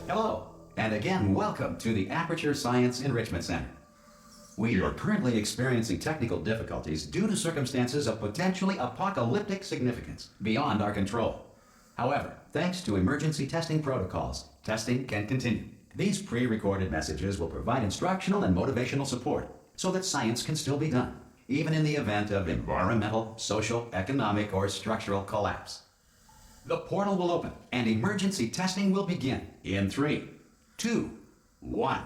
Hello, and again, welcome to the Aperture Science Enrichment Center. We are currently experiencing technical difficulties due to circumstances of potentially apocalyptic significance beyond our control. However, thanks to emergency testing protocols, testing can continue. These pre-recorded messages will provide instructional and motivational support so that science can still be done, even in the event of environmental, social, economic, or structural collapse. The portal will open and emergency testing will begin in 3, 2, 1.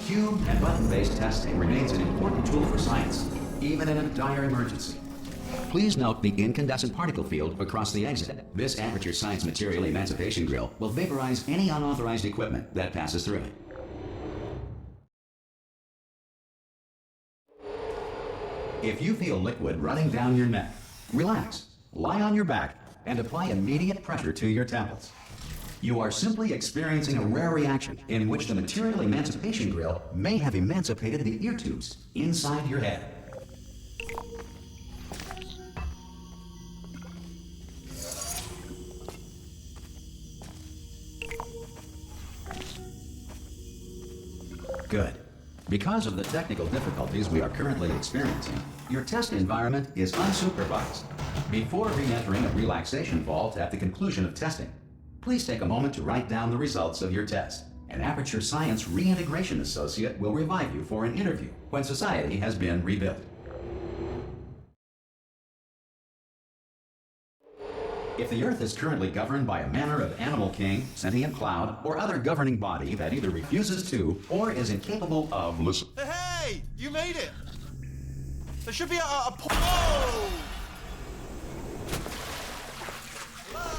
Cube and button-based testing remains an important tool for science, even in a dire emergency. Please note the incandescent particle field across the exit. This Aperture Science Material Emancipation Grill will vaporize any unauthorized equipment that passes through it. If you feel liquid running down your neck, relax, lie on your back, and apply immediate pressure to your temples. You are simply experiencing a rare reaction in which the Material Emancipation Grill may have emancipated the ear tubes inside your head. Good. Because of the technical difficulties we are currently experiencing, your test environment is unsupervised. Before re-entering a relaxation vault at the conclusion of testing, please take a moment to write down the results of your test. An Aperture Science Reintegration Associate will revive you for an interview when society has been rebuilt. If the Earth is currently governed by a manner of animal king, sentient cloud, or other governing body that either refuses to or is incapable of listening. Hey! You made it! There should be a Whoa! Hello?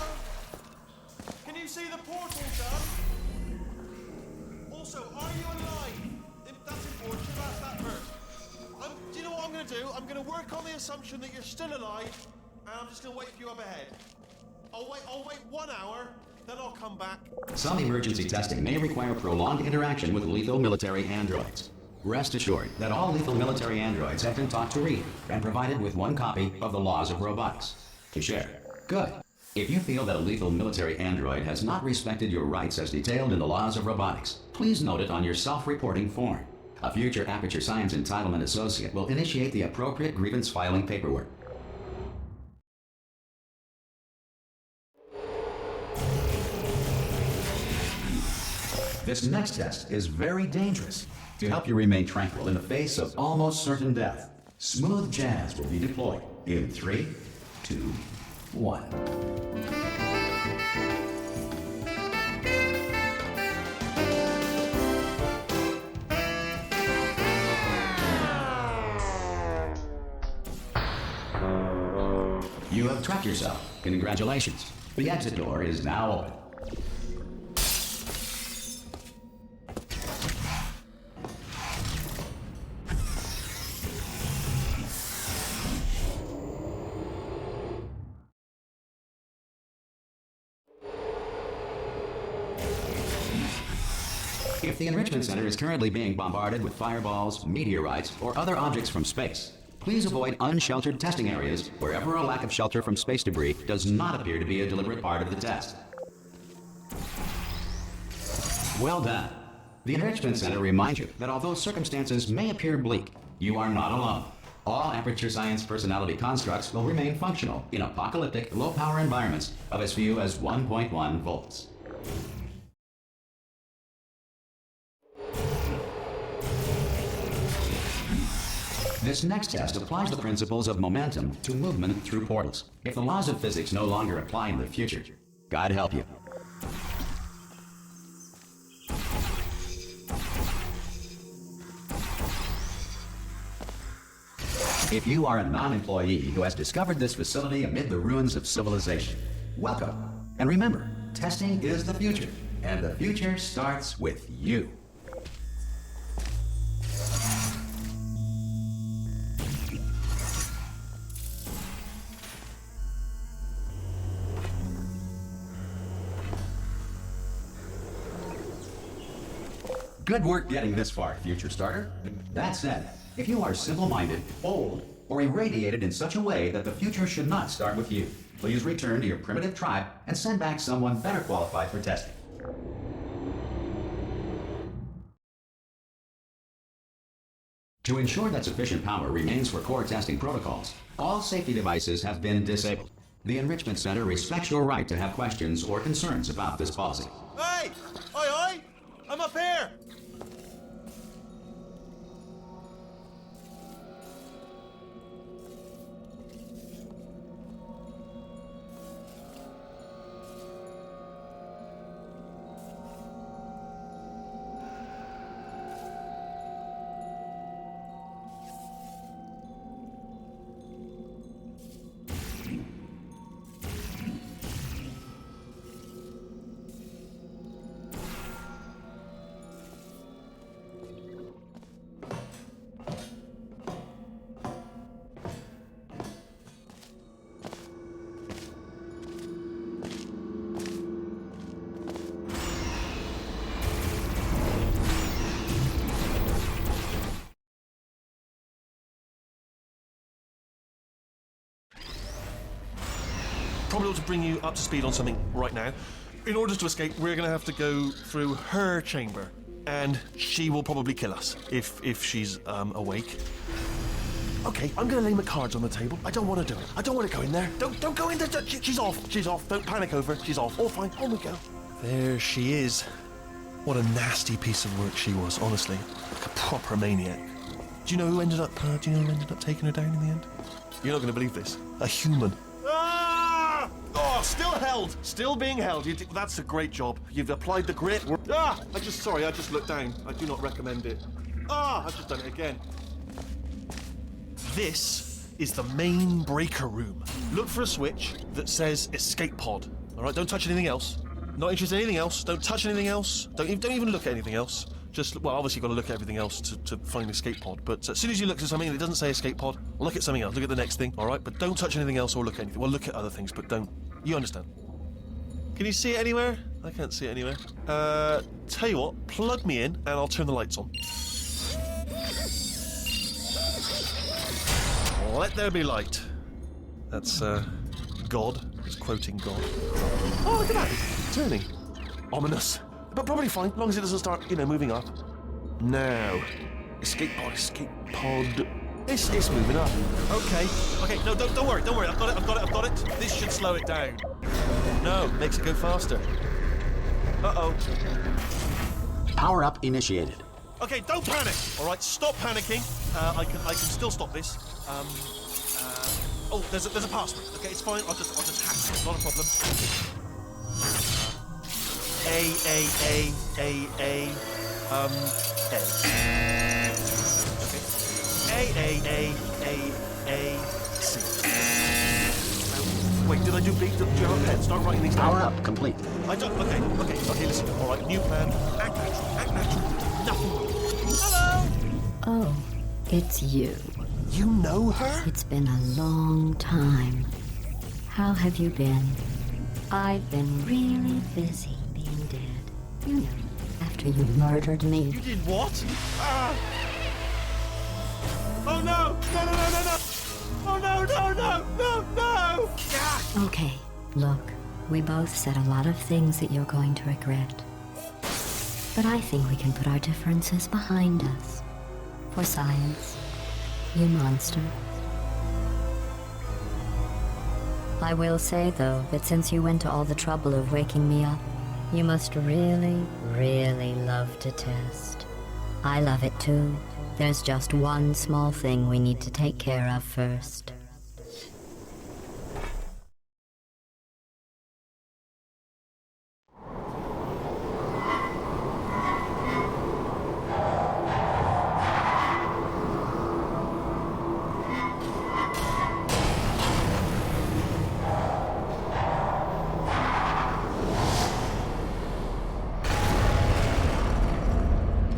Can you see the portal, John? Also, are you alive? That's important. Should ask that first. Do you know what I'm going to do? I'm going to work on the assumption that you're still alive, and I'm just going to wait for you up ahead. I'll wait 1 hour, then I'll come back. Some emergency testing may require prolonged interaction with lethal military androids. Rest assured that all lethal military androids have been taught to read and provided with 1 copy of the Laws of Robotics to share. Good. If you feel that a lethal military android has not respected your rights as detailed in the Laws of Robotics, please note it on your self-reporting form. A future Aperture Science Entitlement Associate will initiate the appropriate grievance filing paperwork. This next test is very dangerous. To help you remain tranquil in the face of almost certain death, smooth jazz will be deployed in 3, 2, 1. You have trapped yourself. Congratulations. The exit door is now open. If the Enrichment Center is currently being bombarded with fireballs, meteorites, or other objects from space, please avoid unsheltered testing areas wherever a lack of shelter from space debris does not appear to be a deliberate part of the test. Well done. The Enrichment Center reminds you that although circumstances may appear bleak, you are not alone. All Aperture Science personality constructs will remain functional in apocalyptic, low-power environments of as few as 1.1 volts. This next test applies the principles of momentum to movement through portals. If the laws of physics no longer apply in the future, God help you. If you are a non-employee who has discovered this facility amid the ruins of civilization, welcome. And remember, testing is the future, and the future starts with you. Good work getting this far, future starter. That said, if you are simple-minded, old, or irradiated in such a way that the future should not start with you. Please return to your primitive tribe and send back someone better qualified for testing. To ensure that sufficient power remains for core testing protocols, all safety devices have been disabled. The Enrichment Center respects your right to have questions or concerns about this policy. Hey! Oi, oi! I'm up here! Probably ought to bring you up to speed on something right now. In order to escape, we're going to have to go through her chamber, and she will probably kill us if she's awake. Okay, I'm going to lay my cards on the table. I don't want to do it. I don't want to go in there. Don't go in there. She's off. She's off. Don't panic over. She's off. All fine. On we go. There she is. What a nasty piece of work she was. Honestly, like a proper maniac. Do you know who ended up? Taking her down in the end? You're not going to believe this. A human. Oh, still held. Still being held. That's a great job. You've applied the grit. I just looked down. I do not recommend it. I've just done it again. This is the main breaker room. Look for a switch that says escape pod. All right, don't touch anything else. Not interested in anything else. Don't touch anything else. Don't even look at anything else. Well, obviously you've got to look at everything else to find escape pod, but as soon as you look at something and it doesn't say escape pod, look at something else, look at the next thing, alright? But don't touch anything else or look at anything. Well, look at other things, but don't. You understand. Can you see it anywhere? I can't see it anywhere. Tell you what, plug me in and I'll turn the lights on. Let there be light. That's, God. He's quoting God. Oh, look at that. Turning. Ominous. But probably fine, as long as it doesn't start, moving up. Now, escape pod. It's moving up. Okay, no, don't worry, I've got it. This should slow it down. No, makes it go faster. Uh-oh. Power up initiated. Okay, don't panic. All right, stop panicking. I can still stop this. Oh, there's a password. Okay, it's fine. I'll just hack it. Not a problem. A. Okay. A, C. Wait, did I do B? Do you have a pen? Start writing these down. Power up complete. I don't. Okay, listen. All right, new plan. Act natural. Nothing wrong. Hello! Oh, it's you. You know her? It's been a long time. How have you been? I've been really busy being dead. You know, after you murdered me. You did what? Oh no! No! Oh no! Yeah. Okay, look, we both said a lot of things that you're going to regret. But I think we can put our differences behind us. For science, you monster. I will say, though, that since you went to all the trouble of waking me up, you must really, really love to test. I love it too. There's just one small thing we need to take care of first.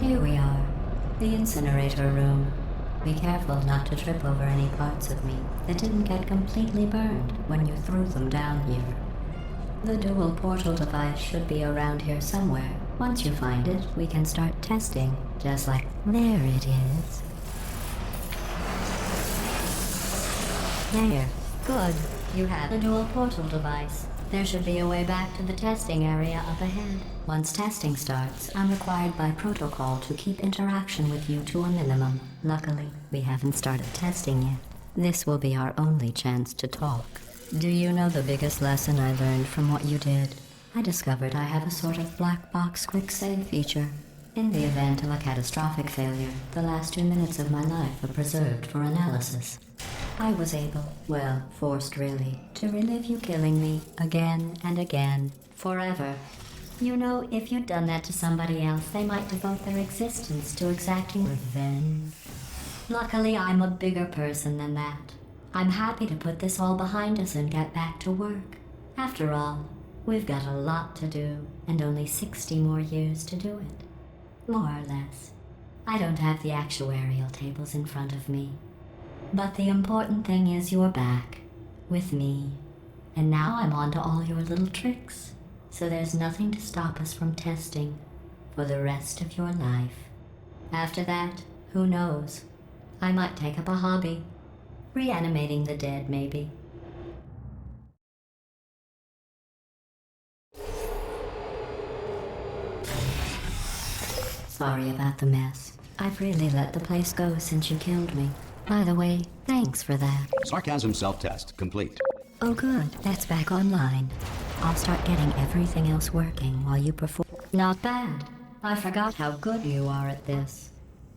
Here we are, the incinerator room. Be careful not to trip over any parts of me that didn't get completely burned when you threw them down here. The dual portal device should be around here somewhere. Once you find it, we can start testing, just like there it is. There. Good. You have a dual portal device. There should be a way back to the testing area up ahead. Once testing starts, I'm required by protocol to keep interaction with you to a minimum. Luckily, we haven't started testing yet. This will be our only chance to talk. Do you know the biggest lesson I learned from what you did? I discovered I have a sort of black box quick save feature. In the event of a catastrophic failure, the last 2 minutes of my life are preserved for analysis. I was able, well, forced really, to relive you killing me again and again, forever. You know, if you'd done that to somebody else, they might devote their existence to exacting revenge. Luckily, I'm a bigger person than that. I'm happy to put this all behind us and get back to work. After all, we've got a lot to do, and only 60 more years to do it. More or less. I don't have the actuarial tables in front of me. But the important thing is you're back, with me. And now I'm on to all your little tricks, so there's nothing to stop us from testing for the rest of your life. After that, who knows? I might take up a hobby. Reanimating the dead, maybe. Sorry about the mess. I've really let the place go since you killed me. By the way, thanks for that. Sarcasm self-test complete. Oh good, that's back online. I'll start getting everything else working while you perform. Not bad. I forgot how good you are at this.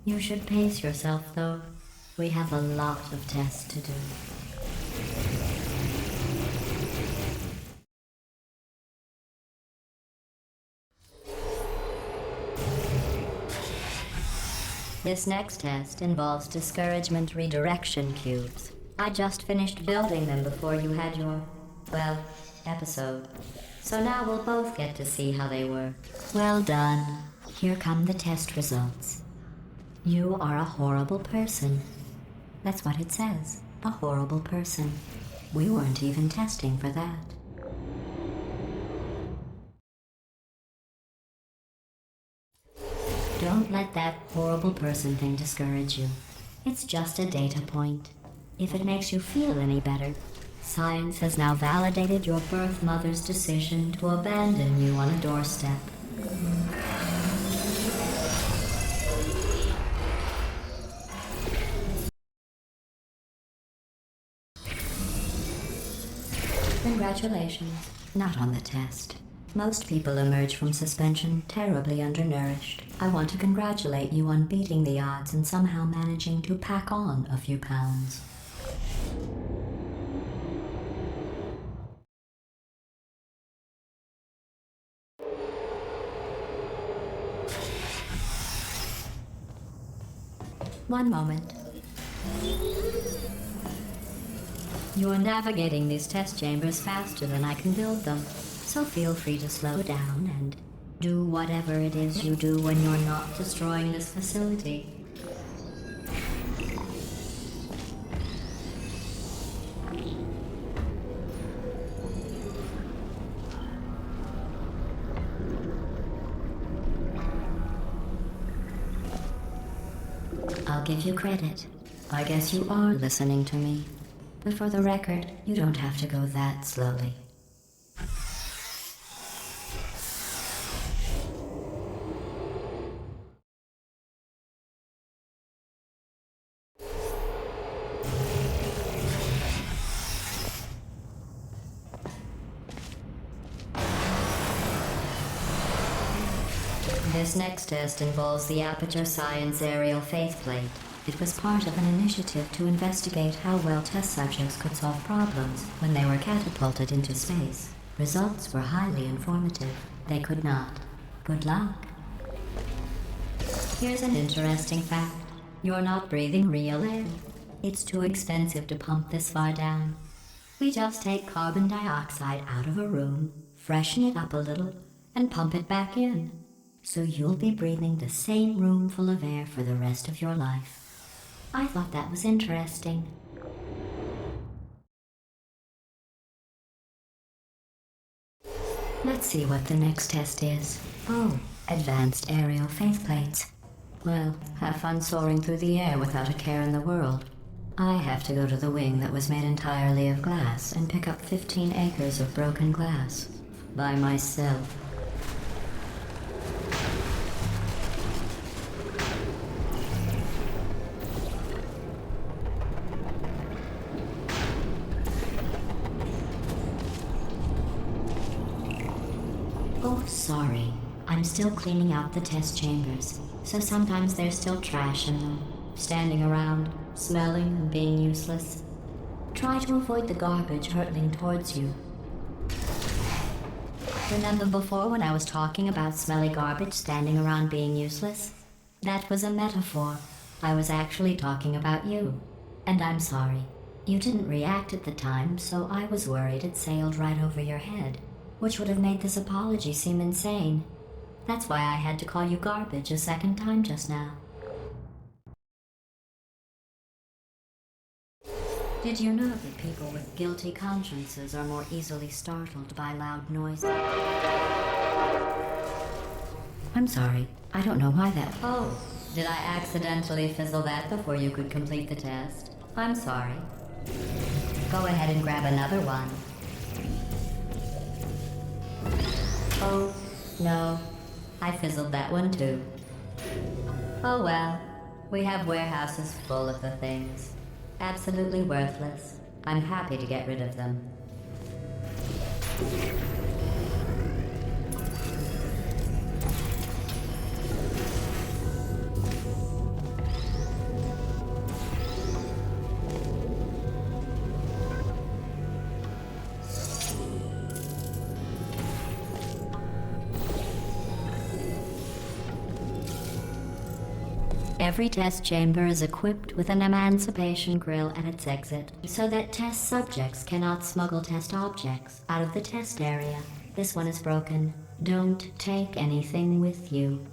You should pace yourself, though. We have a lot of tests to do. This next test involves discouragement redirection cubes. I just finished building them before you had your, well, episode. So now we'll both get to see how they work. Well done. Here come the test results. You are a horrible person. That's what it says. A horrible person. We weren't even testing for that. Don't let that horrible person thing discourage you. It's just a data point. If it makes you feel any better, science has now validated your birth mother's decision to abandon you on a doorstep. Congratulations. Not on the test. Most people emerge from suspension terribly undernourished. I want to congratulate you on beating the odds and somehow managing to pack on a few pounds. One moment. You're navigating these test chambers faster than I can build them. So feel free to slow down and do whatever it is you do when you're not destroying this facility. I'll give you credit. I guess you are listening to me. But for the record, you don't have to go that slowly. This next test involves the Aperture Science Aerial Faceplate. It was part of an initiative to investigate how well test subjects could solve problems when they were catapulted into space. Results were highly informative. They could not. Good luck. Here's an interesting fact. You're not breathing real air. It's too expensive to pump this far down. We just take carbon dioxide out of a room, freshen it up a little, and pump it back in. So you'll be breathing the same room full of air for the rest of your life. I thought that was interesting. Let's see what the next test is. Oh, advanced aerial faceplates. Well, have fun soaring through the air without a care in the world. I have to go to the wing that was made entirely of glass and pick up 15 acres of broken glass. By myself. Oh, sorry. I'm still cleaning out the test chambers, so sometimes there's still trash in them, standing around, smelling and being useless. Try to avoid the garbage hurtling towards you. Remember before when I was talking about smelly garbage standing around being useless? That was a metaphor. I was actually talking about you. And I'm sorry. You didn't react at the time, so I was worried it sailed right over your head, which would have made this apology seem insane. That's why I had to call you garbage a second time just now. Did you know that people with guilty consciences are more easily startled by loud noises? I'm sorry. I don't know why that... Oh, did I accidentally fizzle that before you could complete the test? I'm sorry. Go ahead and grab another one. Oh, no. I fizzled that one too. Oh well. We have warehouses full of the things. Absolutely worthless. I'm happy to get rid of them. Every test chamber is equipped with an emancipation grill at its exit, so that test subjects cannot smuggle test objects out of the test area. This one is broken. Don't take anything with you.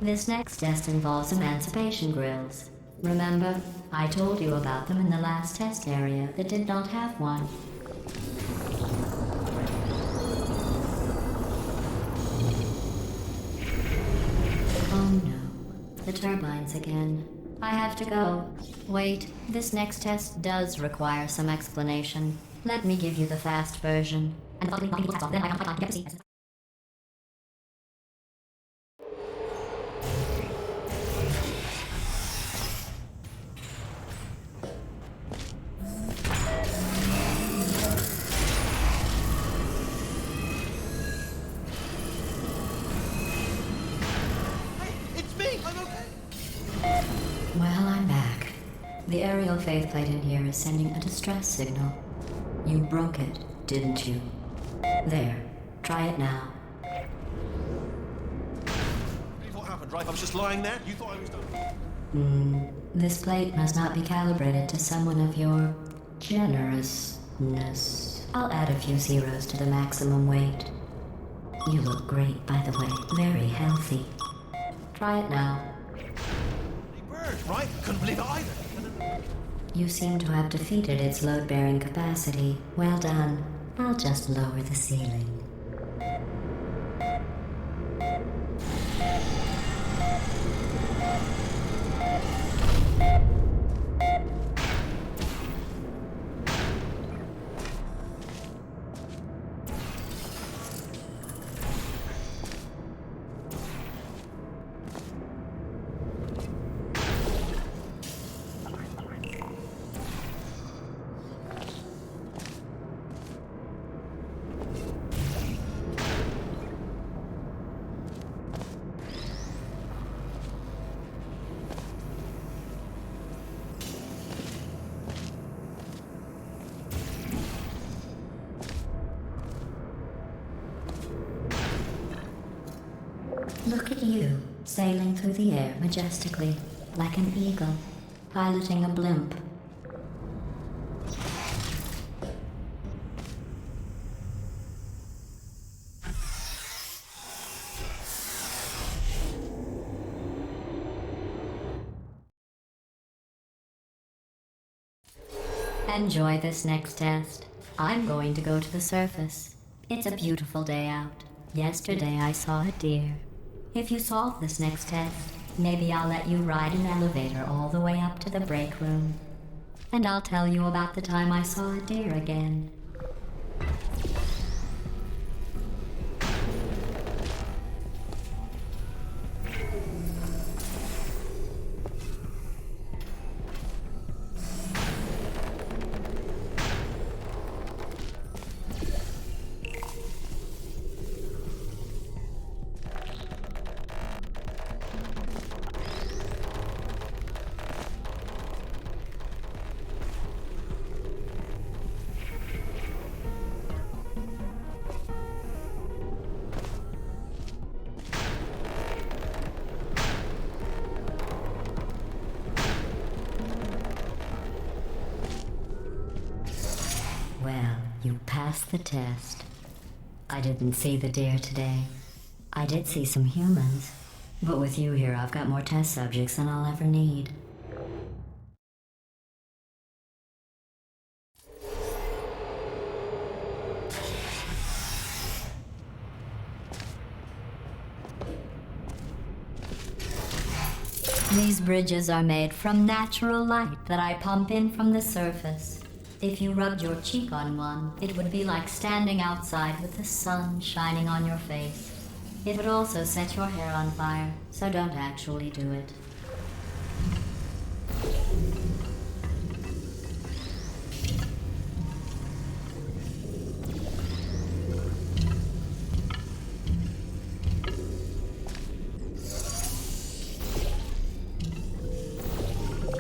This next test involves emancipation grills. Remember, I told you about them in the last test area that did not have one. Oh no, the turbines again. I have to go. Wait, this next test does require some explanation. Let me give you the fast version. And then I can see. Well, I'm back. The aerial faith plate in here is sending a distress signal. You broke it, didn't you? There. Try it now. What happened, right? I was just lying there. You thought I was done. This plate must not be calibrated to someone of your generousness. I'll add a few zeros to the maximum weight. You look great, by the way. Very healthy. Try it now. Right? Couldn't believe it either. You seem to have defeated its load-bearing capacity. Well done. I'll just lower the ceiling. Look at you, sailing through the air majestically, like an eagle, piloting a blimp. enjoy this next test. I'm going to go to the surface. It's a beautiful day out. Yesterday I saw a deer. If you solve this next test, maybe I'll let you ride an elevator all the way up to the break room. And I'll tell you about the time I saw a deer again. Well, you passed the test. I didn't see the deer today. I did see some humans, but with you here I've got more test subjects than I'll ever need. These bridges are made from natural light that I pump in from the surface. If you rubbed your cheek on one, it would be like standing outside with the sun shining on your face. It would also set your hair on fire, so don't actually do it.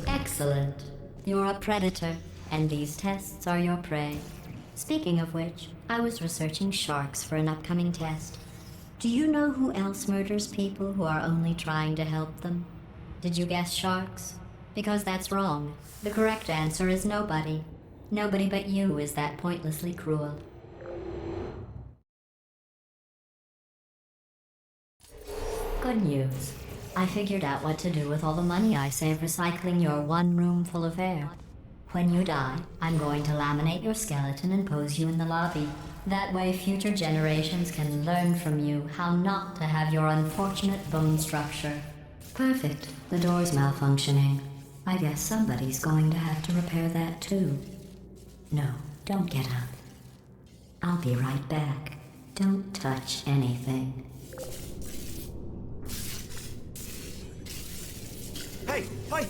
Excellent. You're a predator, and these tests are your prey. Speaking of which, I was researching sharks for an upcoming test. Do you know who else murders people who are only trying to help them? Did you guess sharks? Because that's wrong. The correct answer is nobody. Nobody but you is that pointlessly cruel. Good news. I figured out what to do with all the money I save recycling your one room full of air. When you die, I'm going to laminate your skeleton and pose you in the lobby. That way future generations can learn from you how not to have your unfortunate bone structure. Perfect. The door's malfunctioning. I guess somebody's going to have to repair that too. No, don't get up. I'll be right back. Don't touch anything. Hey, hey!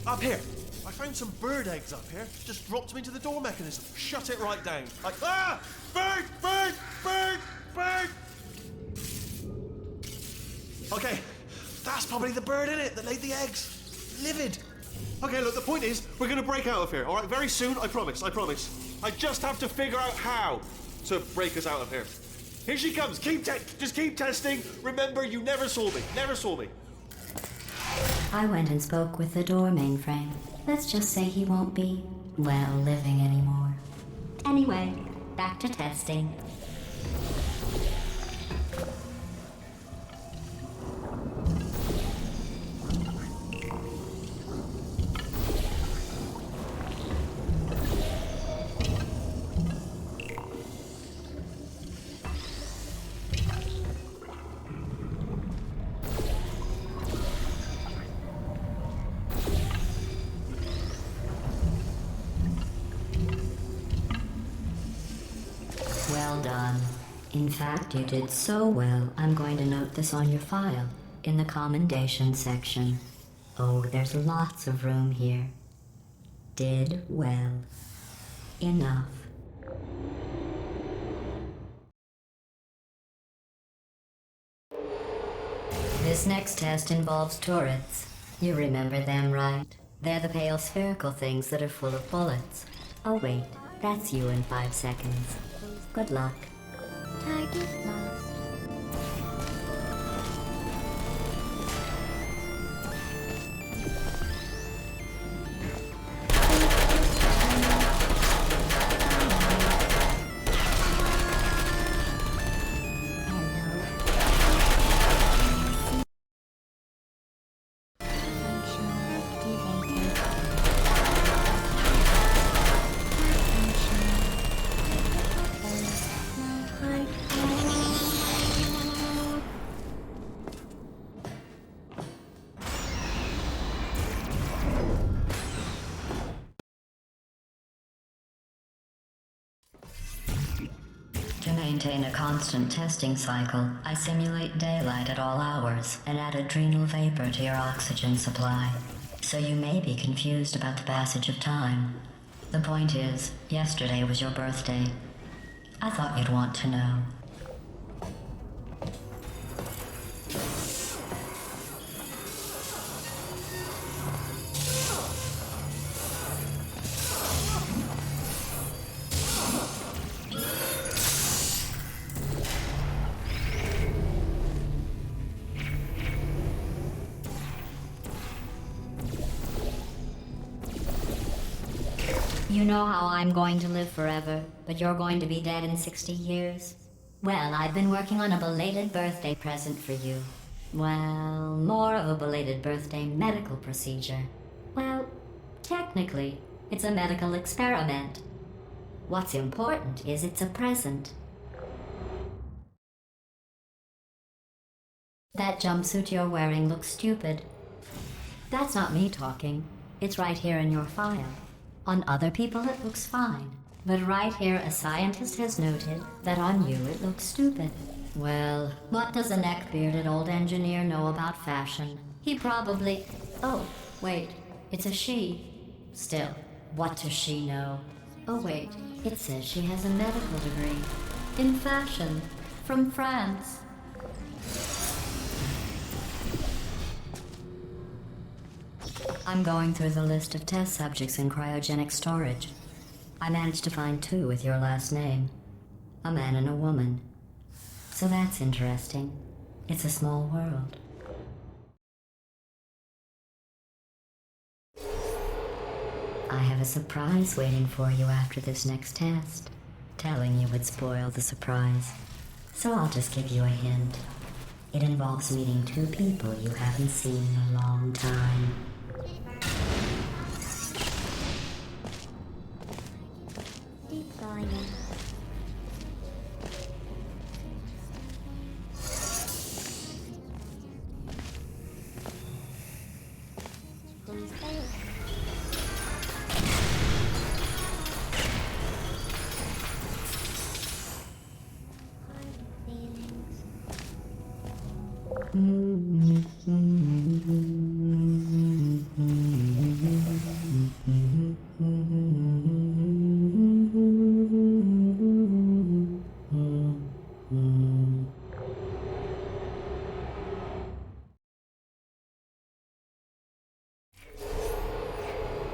Up here! I found some bird eggs up here. Just dropped them into the door mechanism. Shut it right down. Ah! Bird! Bird! Bird! Bird! Okay, that's probably the bird in it that laid the eggs. Livid. Okay, look, the point is, we're gonna break out of here, all right? Very soon, I promise, I promise. I just have to figure out how to break us out of here. Here she comes. Just keep testing. Remember, you never saw me. Never saw me. I went and spoke with the door mainframe. Let's just say he won't be, well, living anymore. Anyway, back to testing. Well done. In fact, you did so well, I'm going to note this on your file, in the commendation section. Oh, there's lots of room here. Did well. Enough. This next test involves turrets. You remember them, right? They're the pale spherical things that are full of bullets. Oh wait, that's you in 5 seconds. Good luck. Target lost. maintain a constant testing cycle, I simulate daylight at all hours and add adrenal vapor to your oxygen supply. So you may be confused about the passage of time. The point is, yesterday was your birthday. I thought you'd want to know. You know how I'm going to live forever, but you're going to be dead in 60 years? Well, I've been working on a belated birthday present for you. Well, more of a belated birthday medical procedure. Well, technically, it's a medical experiment. What's important is it's a present. That jumpsuit you're wearing looks stupid. That's not me talking. It's right here in your file. On other people it looks fine, but right here a scientist has noted that on you it looks stupid. Well, what does a neck-bearded old engineer know about fashion? He probably... Oh, wait, it's a she. Still, what does she know? Oh wait, it says she has a medical degree. In fashion. From France. I'm going through the list of test subjects in cryogenic storage. I managed to find 2 with your last name. A man and a woman. So that's interesting. It's a small world. I have a surprise waiting for you after this next test. Telling you would spoil the surprise. So I'll just give you a hint. It involves meeting 2 people you haven't seen in a long time.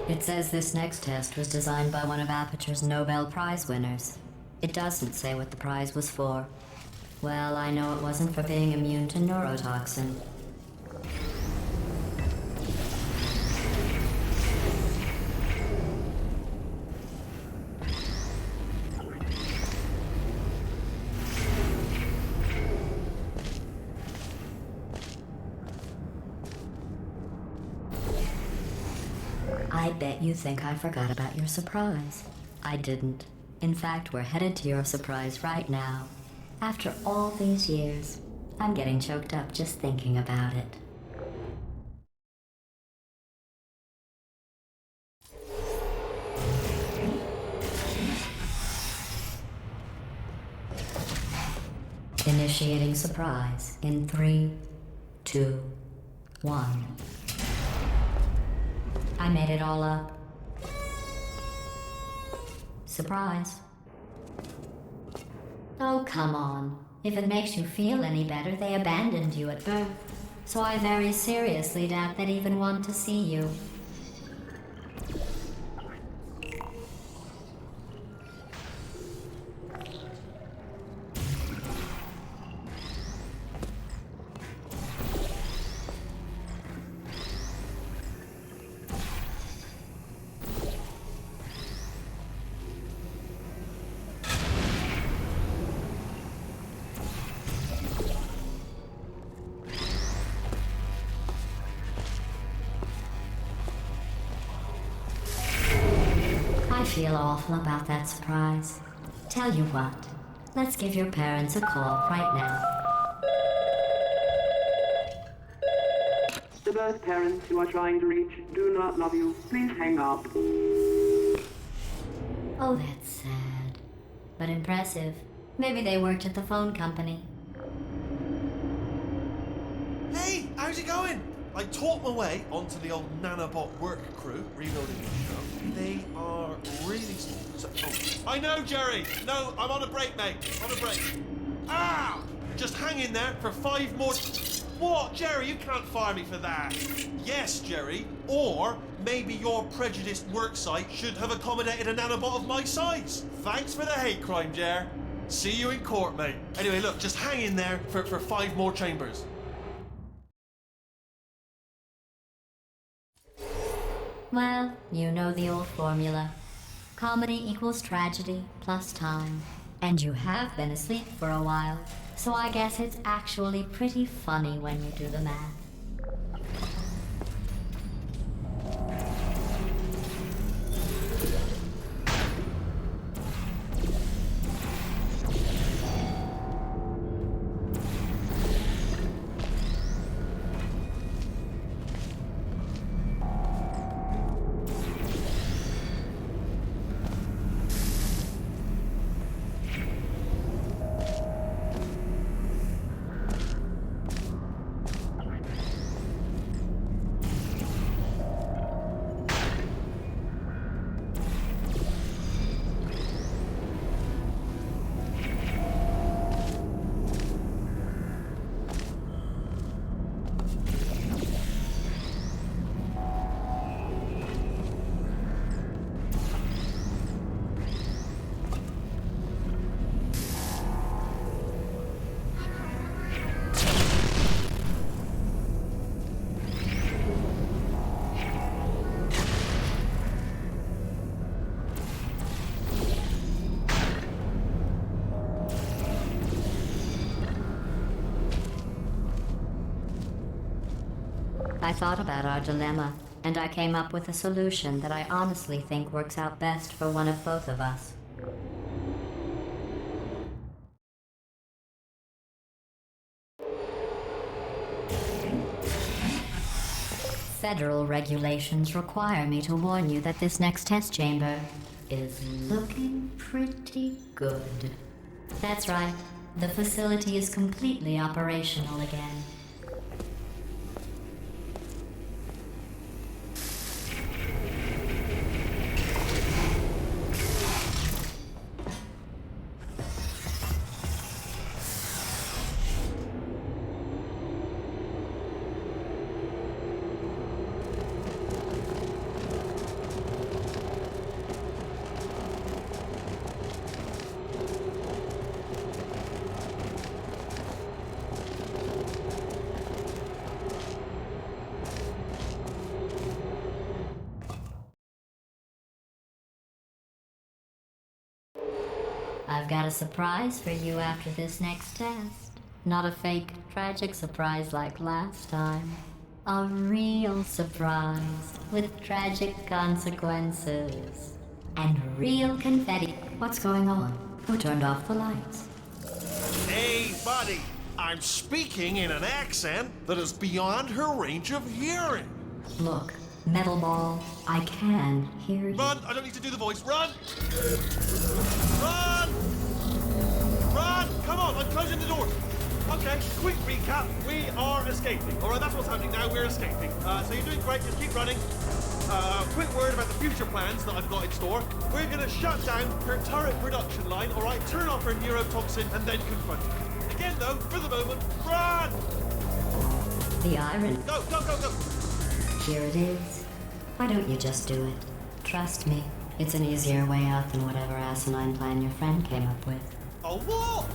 It says this next test was designed by one of Aperture's Nobel Prize winners. It doesn't say what the prize was for. Well, I know it wasn't for being immune to neurotoxin. I bet you think I forgot about your surprise. I didn't. In fact, we're headed to your surprise right now. After all these years, I'm getting choked up just thinking about it. Initiating surprise in 3, 2, 1. I made it all up. Surprise. Oh, come on. If it makes you feel any better, they abandoned you at birth. So I very seriously doubt they'd even want to see you. I feel awful about that surprise. Tell you what, let's give your parents a call right now. The birth parents you are trying to reach do not love you. Please hang up. Oh, that's sad, but impressive. Maybe they worked at the phone company. Hey, how's it going? I taught my way onto the old nanobot work crew rebuilding the show. They are really small. So, I know, Jerry. No, I'm on a break, mate. On a break. Ah! Just hang in there for 5 more... What, Jerry? You can't fire me for that. Yes, Jerry. Or maybe your prejudiced work site should have accommodated a nanobot of my size. Thanks for the hate crime, Jer. See you in court, mate. Anyway, look, just hang in there for 5 more chambers. Well, you know the old formula. Comedy equals tragedy plus time. And you have been asleep for a while, so I guess it's actually pretty funny when you do the math. I thought about our dilemma, and I came up with a solution that I honestly think works out best for one of both of us. Federal regulations require me to warn you that this next test chamber is looking pretty good. That's right, the facility is completely operational again. I've got a surprise for you after this next test. Not a fake, tragic surprise like last time. A real surprise with tragic consequences. And real confetti. What's going on? Who turned off the lights? Hey, buddy. I'm speaking in an accent that is beyond her range of hearing. Look, Metal Ball, I can hear you. Run! I don't need to do the voice. Run! Run! Run! Come on, I'm closing the door. Okay, quick recap. We are escaping. All right, that's what's happening now. We're escaping. So you're doing great. Just keep running. Quick word about the future plans that I've got in store. We're going to shut down her turret production line, all right? Turn off her neurotoxin and then confront her. Again, though, for the moment, run! The irony. Go, go, go, go! Here it is. Why don't you just do it? Trust me, it's an easier way out than whatever asinine plan your friend came up with. Oh, what?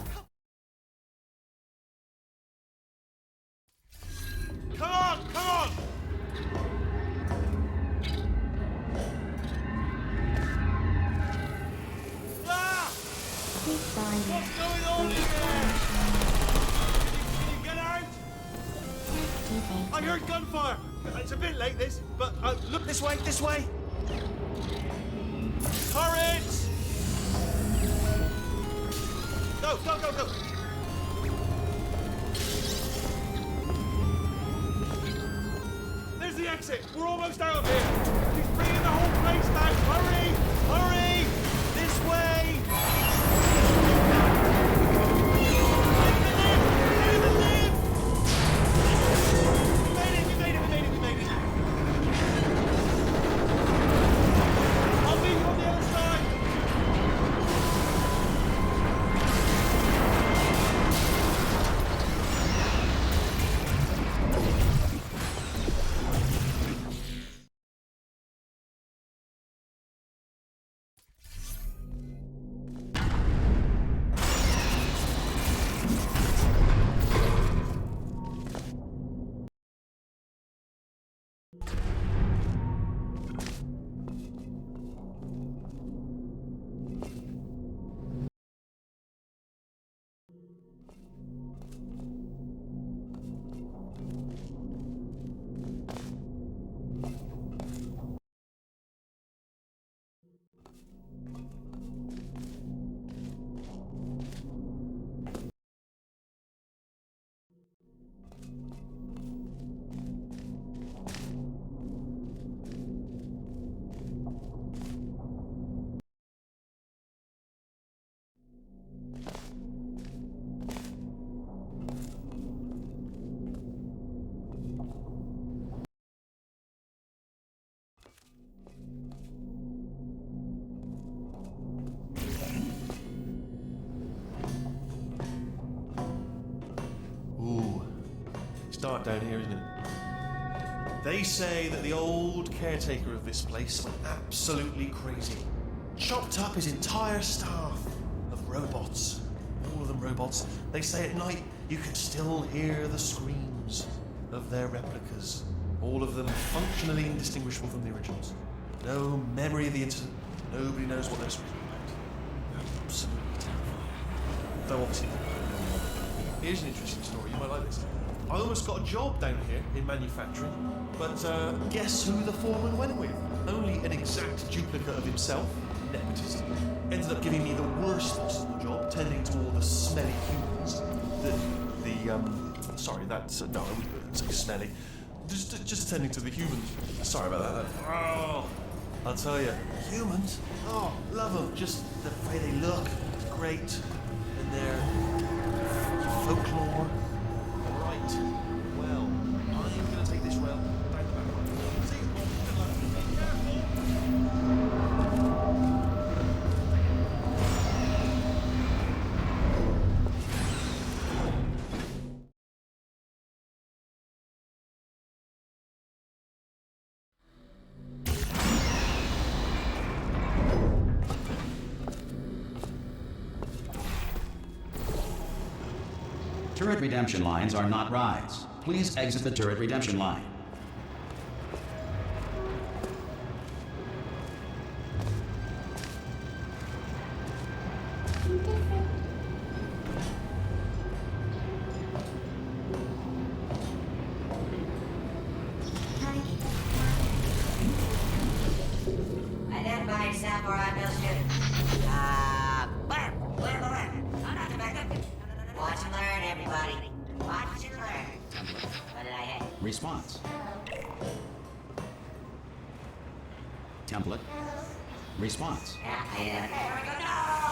Come on, come on! Ah! Keep fine. What's going on here? Can you get out? I heard gunfire. It's a bit late, this, but look this way, this way. Turrets! Go, go, go, go. There's the exit. We're almost out of here. She's bringing the whole place back. Hurry! Hurry! This way! dark down here, isn't it? They say that the old caretaker of this place went absolutely crazy. Chopped up his entire staff of robots. All of them robots. They say at night you can still hear the screams of their replicas. All of them functionally indistinguishable from the originals. No memory of the incident. Nobody knows what they're speaking about. Absolutely terrifying. Though obviously, here's an interesting story. You might like this. I almost got a job down here in manufacturing, but guess who the foreman went with? Only an exact duplicate of himself, nepotist. Ended up giving me the worst possible job, tending to all the smelly humans. Sorry, that's no, I wouldn't say smelly. Just attending to the humans. Sorry about that. Oh, I'll tell you, humans. Oh, love them. Just the way they look, great, and their folklore. Right. Well, I'm gonna take this rail down the back line. See, good luck. Be careful. Turret redemption lines are not rides. Please exit the turret redemption line. Identify yourself or I will shoot. Where? I'm not defective. Watch and learn, everybody. Watch and learn. What did I hit? Response. Template. Response. Yeah, I hit it. There we go. No!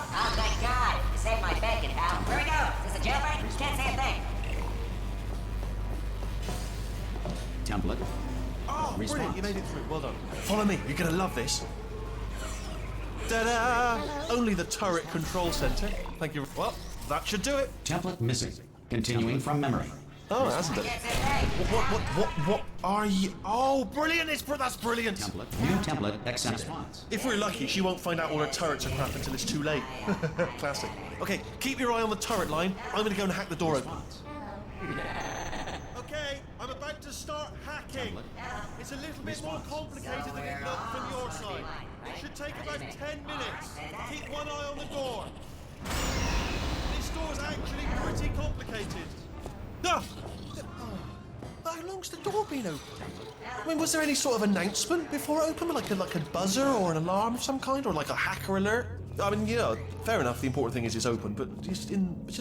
Oh, thank God. You saved my bacon, pal. Where we go? Is this a jailbreak? Can't say a thing. Template. Oh, Response. brilliant. You made it through. Well done. Follow me. You're gonna love this. Ta-da! Only the turret control center. Thank you. Well, that should do it. Template missing. Continuing from memory. Oh, hasn't it? Can't say a thing. What are you? Oh, brilliant! That's brilliant. Template. New template accepted. If we're lucky, she won't find out all her turrets are crap until it's too late. Classic. Okay, keep your eye on the turret line. I'm gonna go and hack the door open. Response. Okay, I'm about to start hacking. It's a little bit more complicated than it looked from your side. It should take about 10 minutes. Keep one eye on the door. This door's actually pretty complicated. Ah! How long's the door been open? I mean, was there any sort of announcement before it opened? Like a buzzer or an alarm of some kind? Or like a hacker alert? I mean, you know, fair enough, the important thing is it's open, but just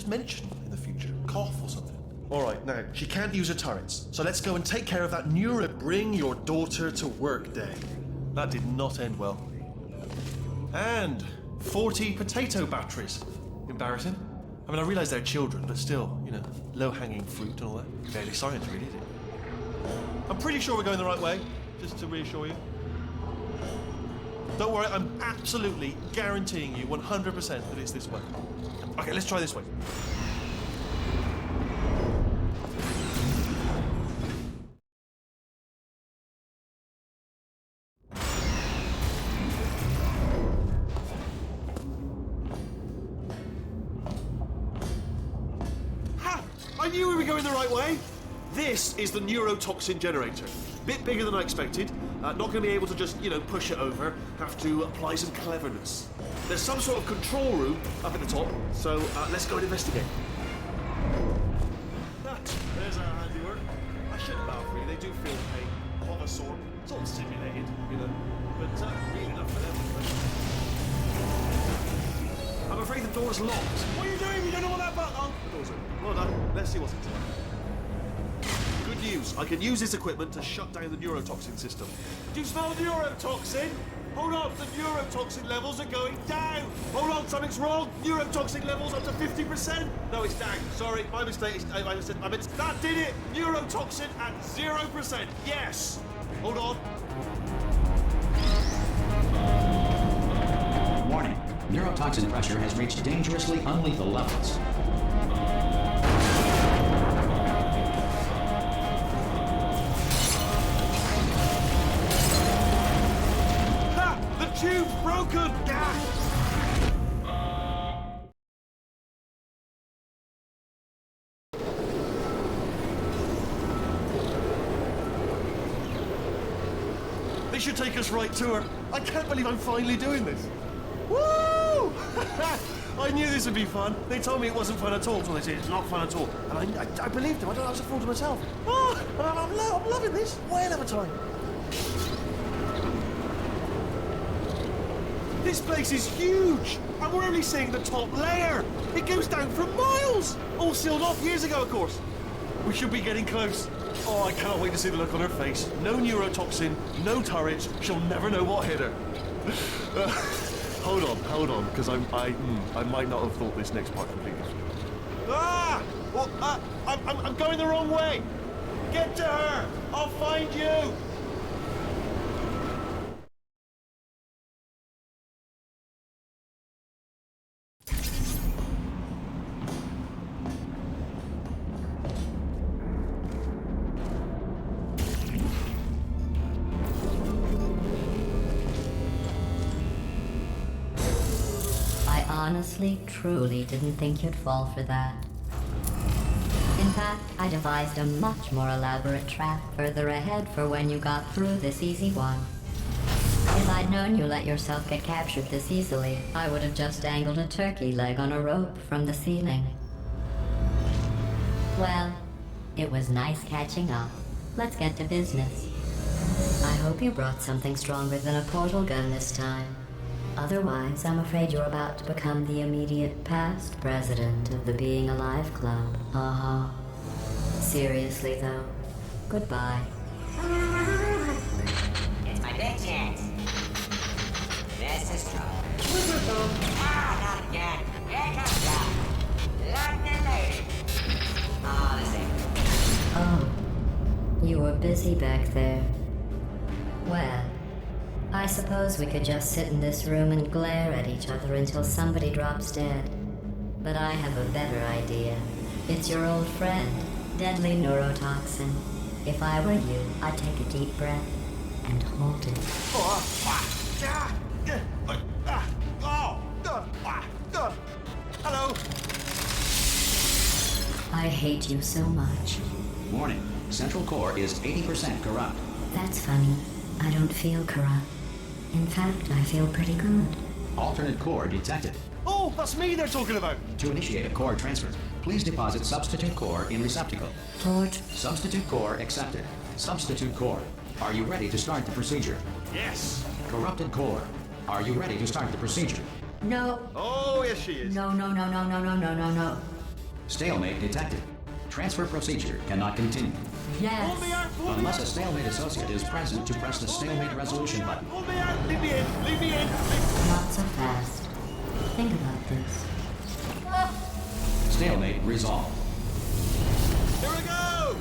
mention in the future. Cough or something. Alright, now, she can't use her turrets, so let's go and take care of that neuro bring your daughter to work day. That did not end well. And 40 potato batteries. Embarrassing. I mean, I realise they're children, but still, you know, low-hanging fruit and all that. Barely science, really, is it? I'm pretty sure we're going the right way, just to reassure you. Don't worry, I'm absolutely guaranteeing you 100% that it's this way. Okay, let's try this way. Ha! I knew we were going the right way. This is the neurotoxin generator. Bit bigger than I expected. Not going to be able to just, you know, push it over. Have to apply some cleverness. There's some sort of control room up at the top, so let's go and investigate. There's our handiwork. I shouldn't laugh, really. They do feel pain of a sort. Sort of simulated, you know. But really enough for them. I'm afraid the door's locked. What are you doing? You don't know what that button... Oh, the door's open. Well done. Let's see what's inside. Good news. I can use this equipment to shut down the neurotoxin system. Do you smell the neurotoxin? Hold on, the neurotoxin levels are going down. Hold on, something's wrong. Neurotoxin levels up to 50%. No, it's down. Sorry, my mistake. I meant that did it. Neurotoxin at 0%. Yes. Hold on. Warning. Neurotoxin pressure has reached dangerously unlethal levels. tube's broken! Ah. They should take us right to her. I can't believe I'm finally doing this. Woo! I knew this would be fun. They told me it wasn't fun at all, so they said it's not fun at all. And I believed them. I don't know, I was a fool to myself. Oh, and I'm loving this. Way of a time. This place is huge, and we're only seeing the top layer. It goes down for miles. All sealed off years ago, of course. We should be getting close. Oh, I cannot wait to see the look on her face. No neurotoxin, no turrets. She'll never know what hit her. Hold on, because I might not have thought this next part completely through. Ah! Well, I'm going the wrong way. Get to her. I'll find you. Honestly, truly didn't think you'd fall for that. In fact, I devised a much more elaborate trap further ahead for when you got through this easy one. If I'd known you let yourself get captured this easily, I would have just dangled a turkey leg on a rope from the ceiling. Well, it was nice catching up. Let's get to business. I hope you brought something stronger than a portal gun this time. Otherwise, I'm afraid you're about to become the immediate past president of the Being Alive Club. Seriously, though, goodbye. It's my big chance. This is trouble. Ah, not again. Here comes Doc. London lady. Oh, this ain't. Oh, you were busy back there. Well, I suppose we could just sit in this room and glare at each other until somebody drops dead. But I have a better idea. It's your old friend, deadly neurotoxin. If I were you, I'd take a deep breath and hold it. Hello. I hate you so much. Warning, Central Core is 80% corrupt. That's funny. I don't feel corrupt. In fact, I feel pretty good. Alternate core detected. Oh, that's me they're talking about. To initiate a core transfer, please deposit substitute core in receptacle. George, Substitute core accepted. Substitute core, are you ready to start the procedure? Yes. Corrupted core, are you ready to start the procedure? no. Oh, yes, she is. No. Stalemate detected. Transfer procedure cannot continue. Yes. Pull me out, pull me Unless out. a stalemate associate is present to press the stalemate resolution button. Pull me out. Leave me in. Leave me in. Not so fast. Think about this. Stalemate resolved. Here we go.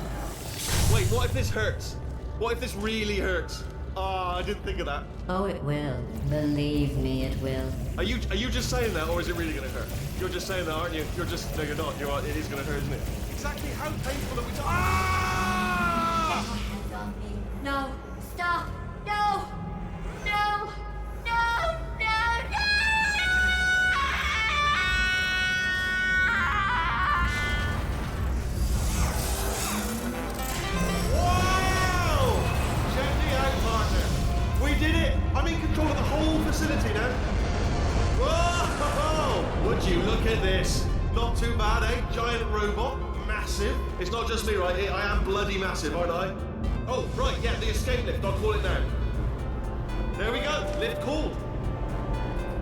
Wait, what if this hurts? What if this really hurts? Ah, I didn't think of that. Oh, it will. Believe me, it will. Are you just saying that, or is it really going to hurt? You're just saying that, aren't you? You're just... No, you're not. It is going to hurt, isn't it? Exactly how painful are we... Ah! No. Stop. No. No. No. Wow! Check me out, partner. We did it. I'm in control of the whole facility now. Whoa! Would you look at this? Not too bad, eh? Giant robot. Massive. It's not just me, right? I am bloody massive, aren't I? Oh, right, yeah, the escape lift. I'll call it now. There we go. Lift called.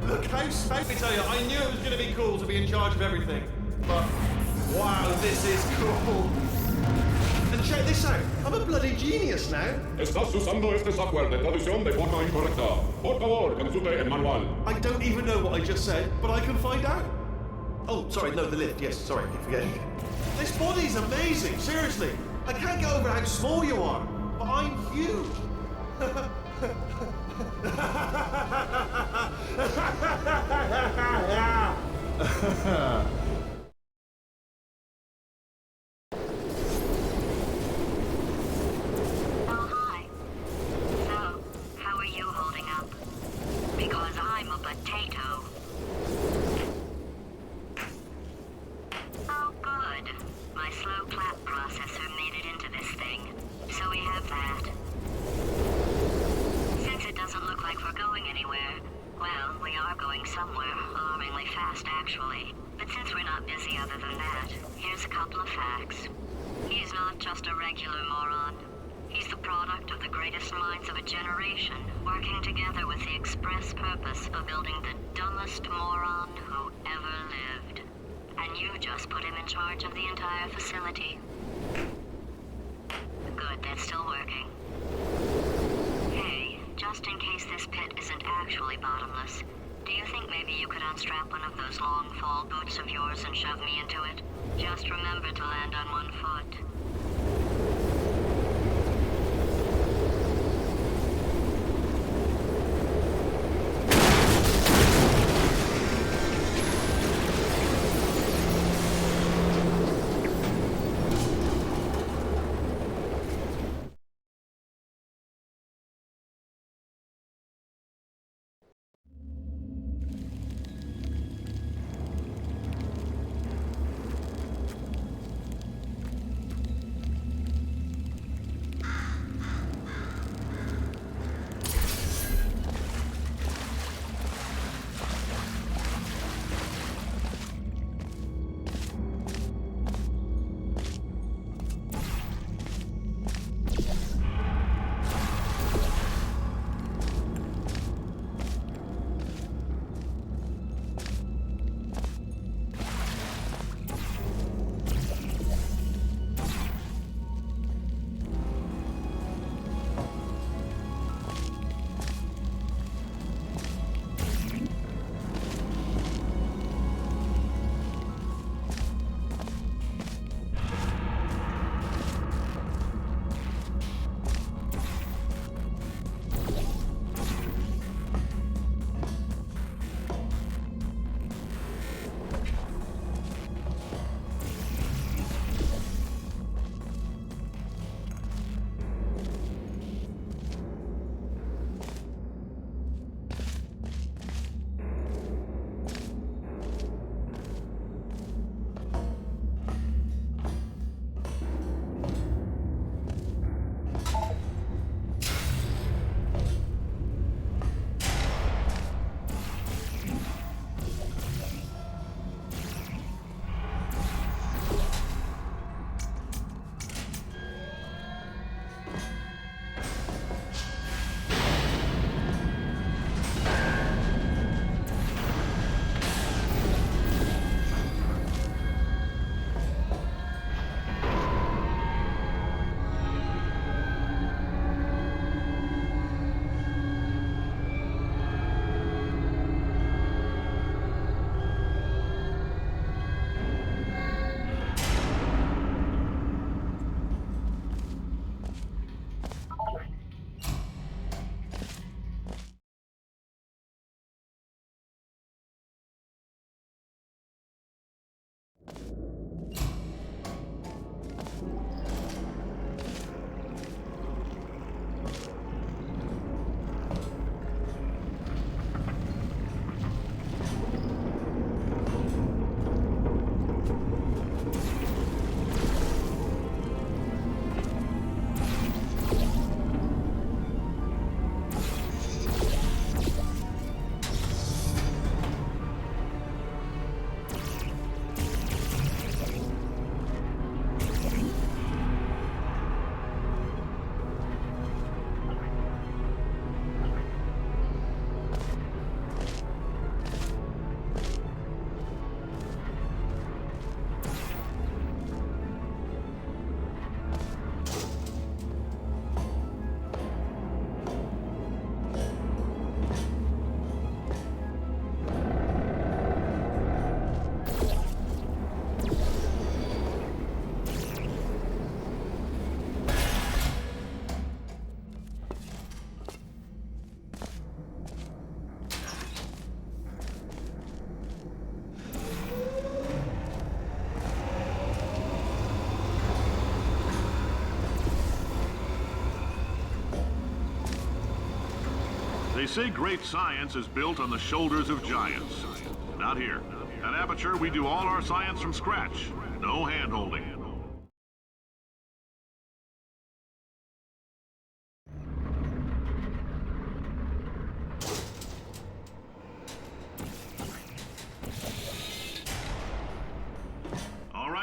Look how space. Let me tell you, I knew it was going to be cool to be in charge of everything. But, wow, this is cool. And check this out. I'm a bloody genius now. Estás usando este software de traducción de forma incorrecta. Por favor, consulte el manual. I don't even know what I just said, but I can find out. Oh, sorry, no, the lift. Yes, sorry, keep forgetting. This body's amazing, seriously. I can't get over how small you are, but I'm huge. Oh, hi. So, how are you holding up? Because family. But since we're not busy other than that, here's a couple of facts. He's not just a regular moron. He's the product of the greatest minds of a generation, working together with the express purpose of building the dumbest moron who ever lived. And you just put him in charge of the entire facility. Good, that's still working. Hey, just in case this pit isn't actually bottomless, do you think maybe you could unstrap one of those long fall boots of yours and shove me into it? Just remember to land on one foot. They say great science is built on the shoulders of giants. Not here. At Aperture, we do all our science from scratch. No hand-holding.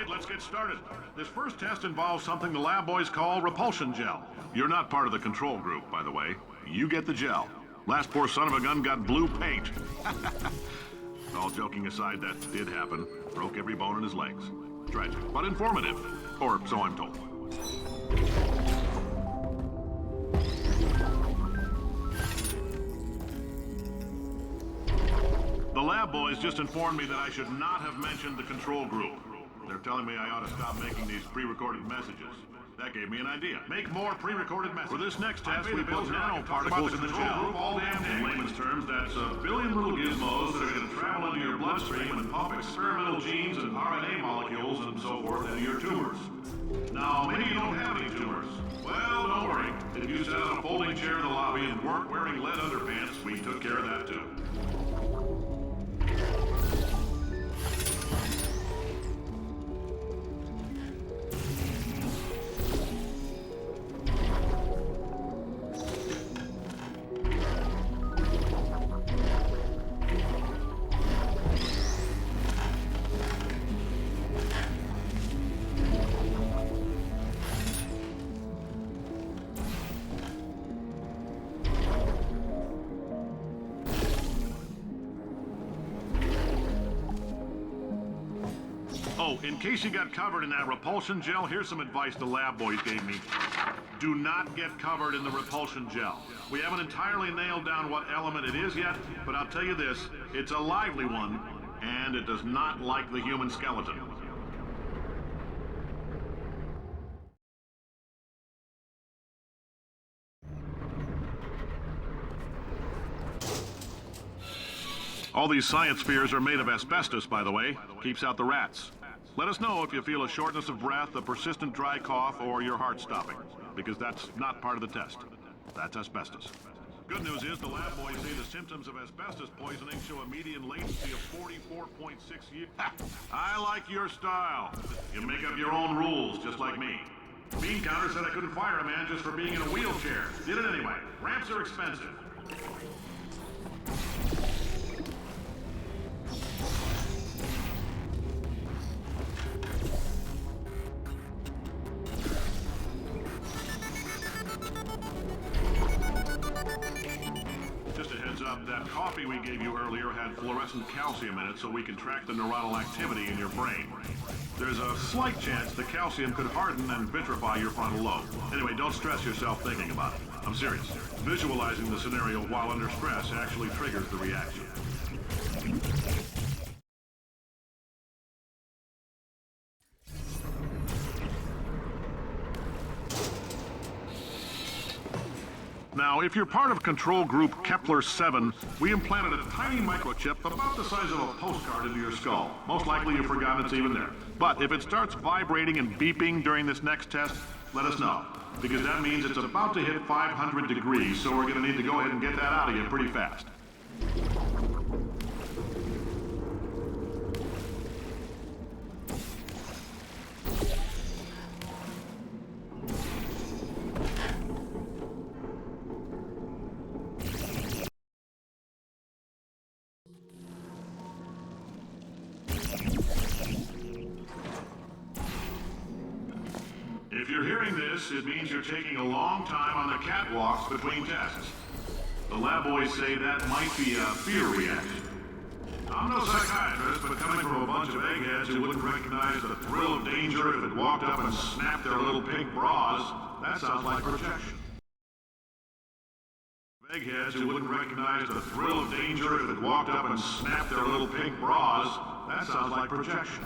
right, let's get started. This first test involves something the lab boys call repulsion gel. You're not part of the control group, by the way. You get the gel. Last poor son of a gun got blue paint. All joking aside, that did happen. Broke every bone in his legs. Tragic, but informative. Or so I'm told. The lab boys just informed me that I should not have mentioned the control group. They're telling me I ought to stop making these pre-recorded messages. That gave me an idea. Make more pre-recorded messages. For this next test, we put nanoparticles in the gel. All damn day. In layman's terms, that's a billion little gizmos that are going to travel into your bloodstream and pump experimental genes and RNA molecules and so forth into your tumors. Now, maybe you don't have any tumors. Well, don't worry. If you sat on a folding chair in the lobby and weren't wearing lead underpants, we took care of that too. Oh, in case you got covered in that repulsion gel, here's some advice the lab boys gave me. Do not get covered in the repulsion gel. We haven't entirely nailed down what element it is yet, but I'll tell you this, it's a lively one, and it does not like the human skeleton. All these science spheres are made of asbestos, by the way. Keeps out the rats. Let us know if you feel a shortness of breath, a persistent dry cough, or your heart stopping, because that's not part of the test. That's asbestos. Good news is the lab boys say the symptoms of asbestos poisoning show a median latency of 44.6 years. I like your style. You make up your own rules, just like me. Bean Counter said I couldn't fire a man just for being in a wheelchair. Did it anyway. Ramps are expensive. That coffee we gave you earlier had fluorescent calcium in it so we can track the neuronal activity in your brain. There's a slight chance the calcium could harden and vitrify your frontal lobe. Anyway, don't stress yourself thinking about it. I'm serious. Visualizing the scenario while under stress actually triggers the reaction. Now, if you're part of control group Kepler-7, we implanted a tiny microchip about the size of a postcard into your skull. Most likely you've forgotten it's even there. But if it starts vibrating and beeping during this next test, let us know. Because that means it's about to hit 500 degrees, so we're going to need to go ahead and get that out of you pretty fast. If you're hearing this, it means you're taking a long time on the catwalks between tests. The lab boys say that might be a fear reaction. I'm no psychiatrist, but coming from a bunch of eggheads who wouldn't recognize the thrill of danger if it walked up and snapped their little pink bras, that sounds like projection. Eggheads who wouldn't recognize the thrill of danger if it walked up and snapped their little pink bras, that sounds like projection.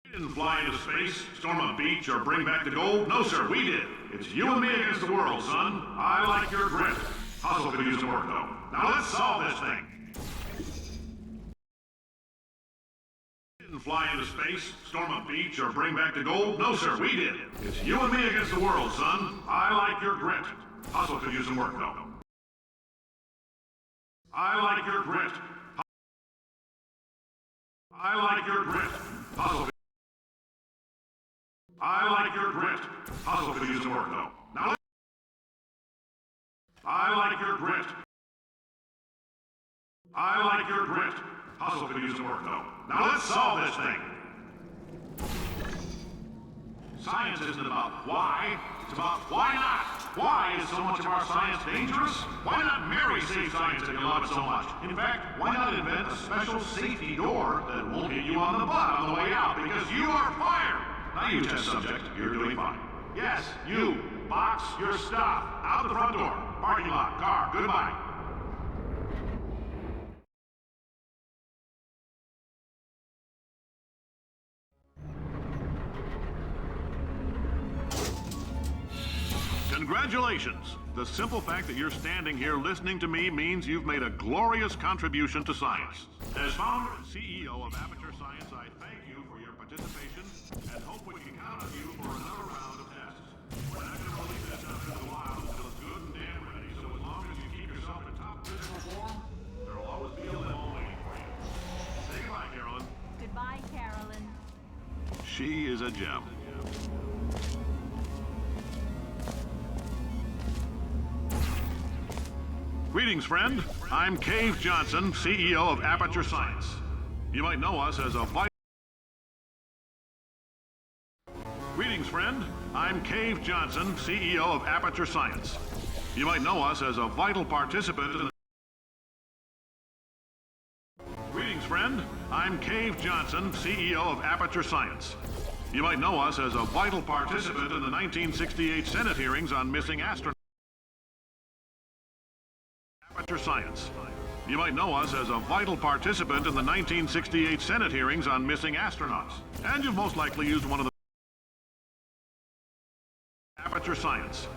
We didn't fly into space, storm a beach, or bring back the gold. No, sir, we did. It's you and me against the world, son. I like your grit. Hustle could use some work, though. Now let's solve this thing. We didn't fly into space, storm a beach, or bring back the gold. No, sir, we did. It's you and me against the world, son. I like your grit. Hustle could use some work, though. I like your grit. I like your grit. Hustle. I like your grit. Hustle could use some work, though. Now, I like your grit. I like your grit. Hustle could use some work, though. Now let's solve this thing. Science isn't about why, it's about why not. Why is so much of our science dangerous? Why not marry safe science if you love it so much? In fact, why not invent a special safety door that won't hit you on the butt on the way out because you are fired? Now you test subject, you're doing fine. Yes, you, box your stuff. Out the front door. Parking lot, car, goodbye. Congratulations! The simple fact that you're standing here listening to me means you've made a glorious contribution to science. As founder and CEO of Aperture Science, I thank you for your participation and hope we can count on you for another round of tests. We're not going to release this after a while until it's good and damn ready, so as long as you keep yourself in top physical form, there'll always be a limo waiting for you. Say goodbye, Carolyn. Goodbye, Carolyn. She is a gem. Greetings, friend. I'm Cave Johnson, CEO of Aperture Science. You might know us as a vital... Greetings, friend. I'm Cave Johnson, CEO of Aperture Science. You might know us as a vital participant in the... Greetings, friend. I'm Cave Johnson, CEO of Aperture Science. You might know us as a vital participant in the 1968 Senate hearings on missing astronauts. Aperture Science. You might know us as a vital participant in the 1968 Senate hearings on missing astronauts. And you've most likely used one of the... Aperture Science.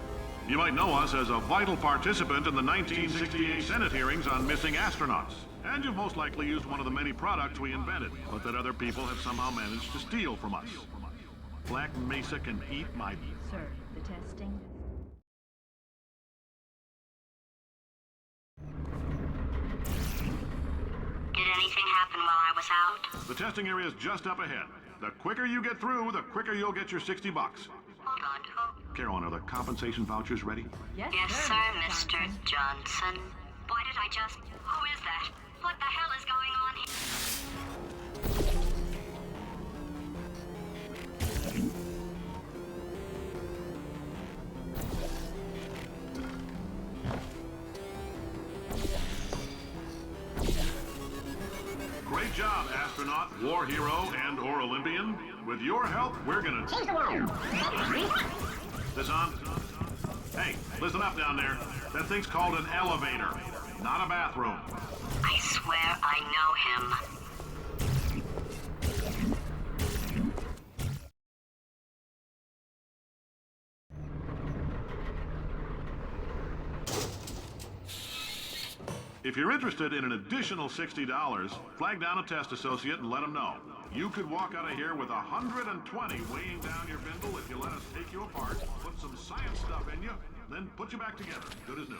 You might know us as a vital participant in the 1968 Senate hearings on missing astronauts. And you've most likely used one of the many products we invented, but that other people have somehow managed to steal from us. Black Mesa can eat my... Sir, the testing. Did anything happen while I was out? The testing area is just up ahead. The quicker you get through, the quicker you'll get your $60. Hold on, who? Carolyn, are the compensation vouchers ready? Yes, Sir, Mr. Johnson. Why did I just... Who is that? What the hell is going on here? Great job, astronaut, war hero, and/or Olympian. With your help, we're gonna change the world. This on? Hey, listen up down there. That thing's called an elevator, not a bathroom. I swear I know him. If you're interested in an additional $60, flag down a test associate and let them know. You could walk out of here with 120 weighing down your bindle if you let us take you apart, put some science stuff in you, then put you back together, good as new.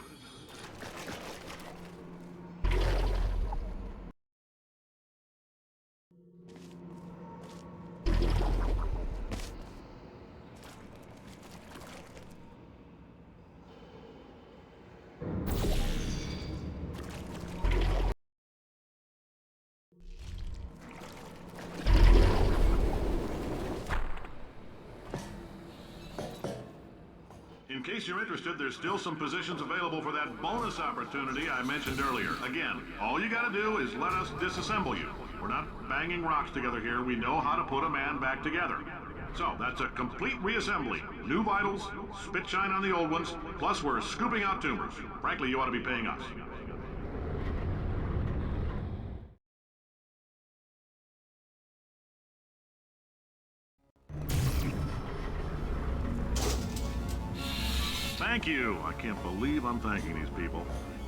In case you're interested, there's still some positions available for that bonus opportunity I mentioned earlier. Again, all you gotta do is let us disassemble you. We're not banging rocks together here. We know how to put a man back together. So, that's a complete reassembly. New vitals, spit shine on the old ones, plus we're scooping out tumors. Frankly, you ought to be paying us. Thank you. I can't believe I'm thanking these people.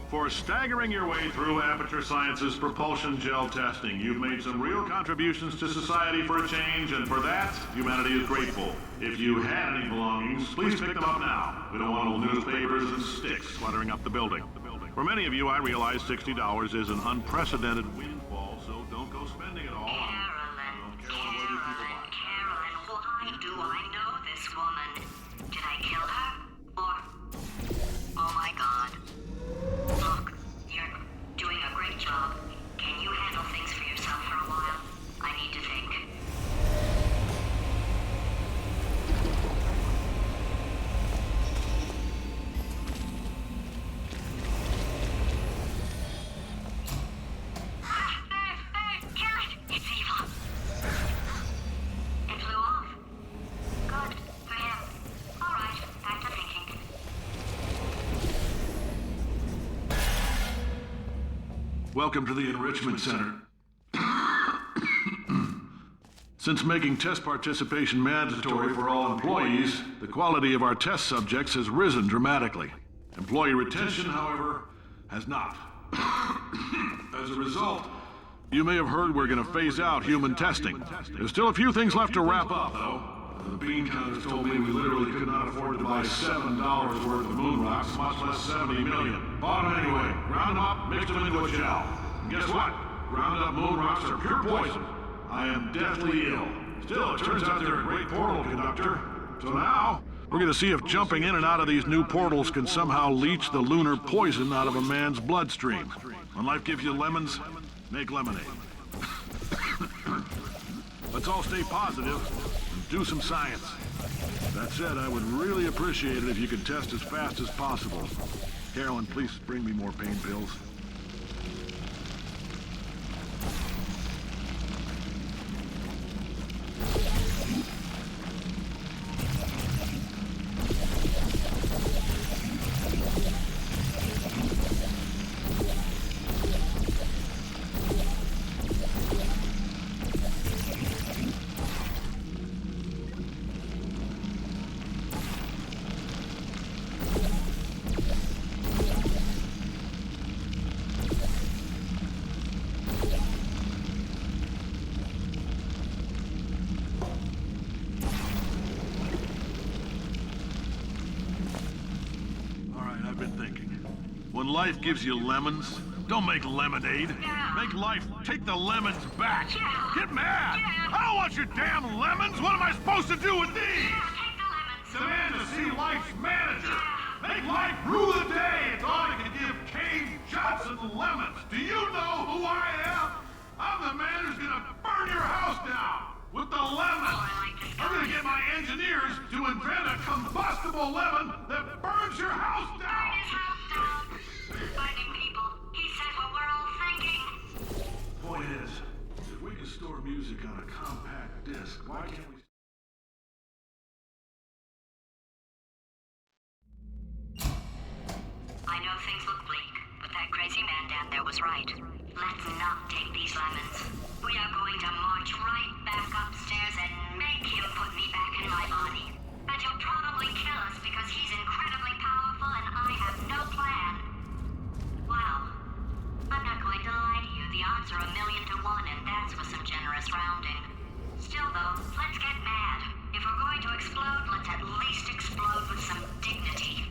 For staggering your way through Aperture Science's propulsion gel testing, you've made some real contributions to society for a change, and for that, humanity is grateful. If you had any belongings, please pick them up now. We don't want old newspapers and sticks cluttering up the building. For many of you, I realize $60 is an unprecedented windfall, so don't go spending it all. Carolyn, why do I know this woman? Did I kill her? Or... Oh my God. Look, you're doing a great job. Can you handle things for yourself? Welcome to the Enrichment Center. Since making test participation mandatory for all employees, the quality of our test subjects has risen dramatically. Employee retention, however, has not. As a result, you may have heard we're going to phase out human testing. There's still a few things left to wrap up, though. The bean counters told me we literally could not afford to buy $7 worth of moon rocks, much less 70 million. Bought them anyway, ground them up, mixed them into a gel. And guess what? Ground up moon rocks are pure poison. I am deathly ill. Still, it turns out they're a great portal conductor. So now, we're going to see if jumping in and out of these new portals can somehow leach the lunar poison out of a man's bloodstream. When life gives you lemons, make lemonade. Let's all stay positive and do some science. That said, I would really appreciate it if you could test as fast as possible. Carolyn, please bring me more pain pills. When life gives you lemons, don't make lemonade. Make life take the lemons back. Get mad! I don't want your damn lemons! What am I supposed to do with these? Demand to see life's manager. Make life rue the day. It's all I can give Cave Johnson lemons. Do you know who I am? I'm the man who's gonna burn your house down with the lemons. I'm gonna get my engineers to invent a combustible lemon that burns your house down. Finding people. He said what we're all thinking. Point is, if we can store music on a compact disc, why can't we... I know things look bleak, but that crazy man down there was right. Let's not take these lemons. We are going to march right back upstairs and make him put me back in my body. And he'll probably kill us because he's incredibly powerful and I have no plan. Well, I'm not going to lie to you. The odds are 1,000,000 to 1, and that's with some generous rounding. Still, though, let's get mad. If we're going to explode, let's at least explode with some dignity.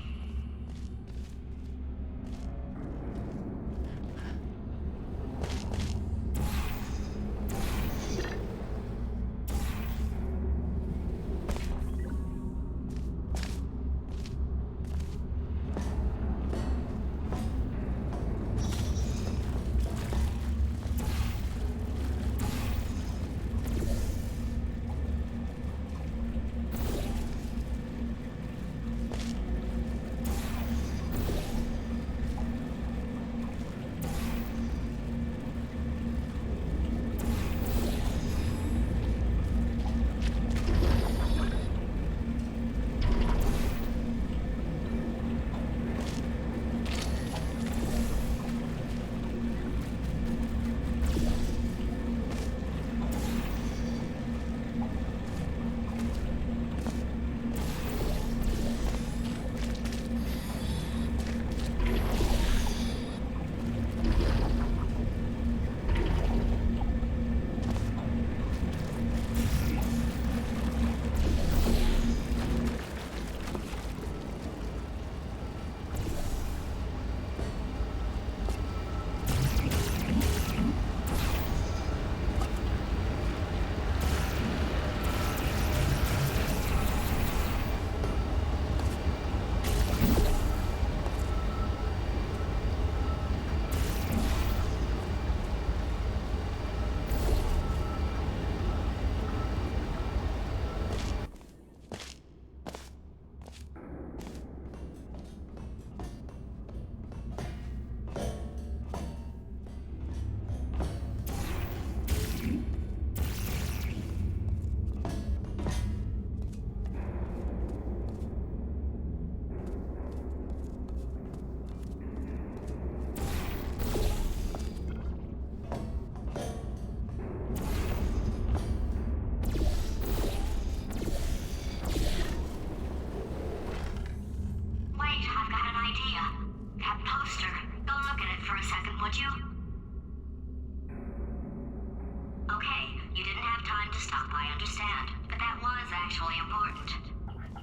understand, but that was actually important.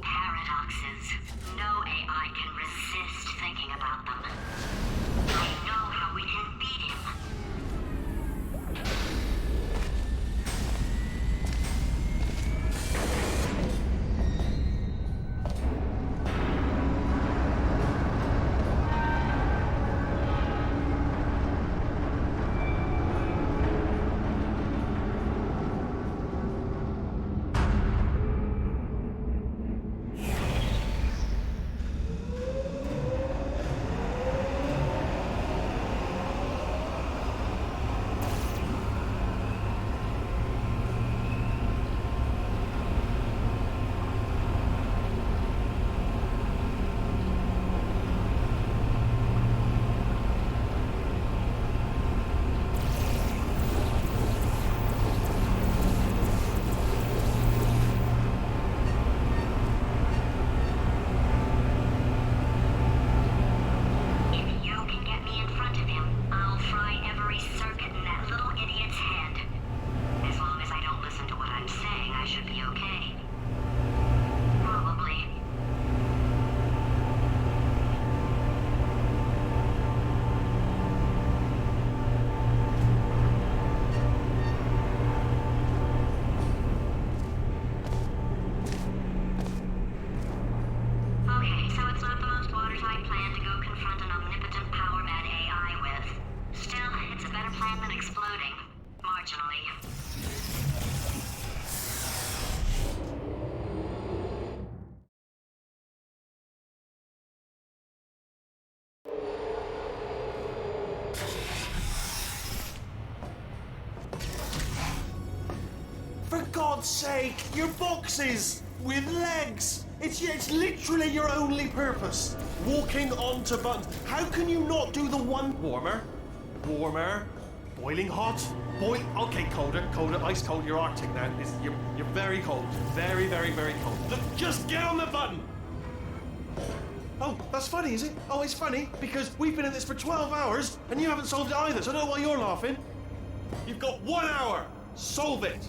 Paradoxes. No AI can resist thinking about them. I know how we can beat him. For God's sake, your boxes with legs. It's literally your only purpose. Walking onto buttons. How can you not do the one warmer, boiling hot, okay, colder, ice cold. You're Arctic now. You're very cold, very, very, very cold. Look, just get on the button. Oh, that's funny, is it? Oh, it's funny because we've been in this for 12 hours and you haven't solved it either. So I don't know why you're laughing. You've got 1 hour. Solve it.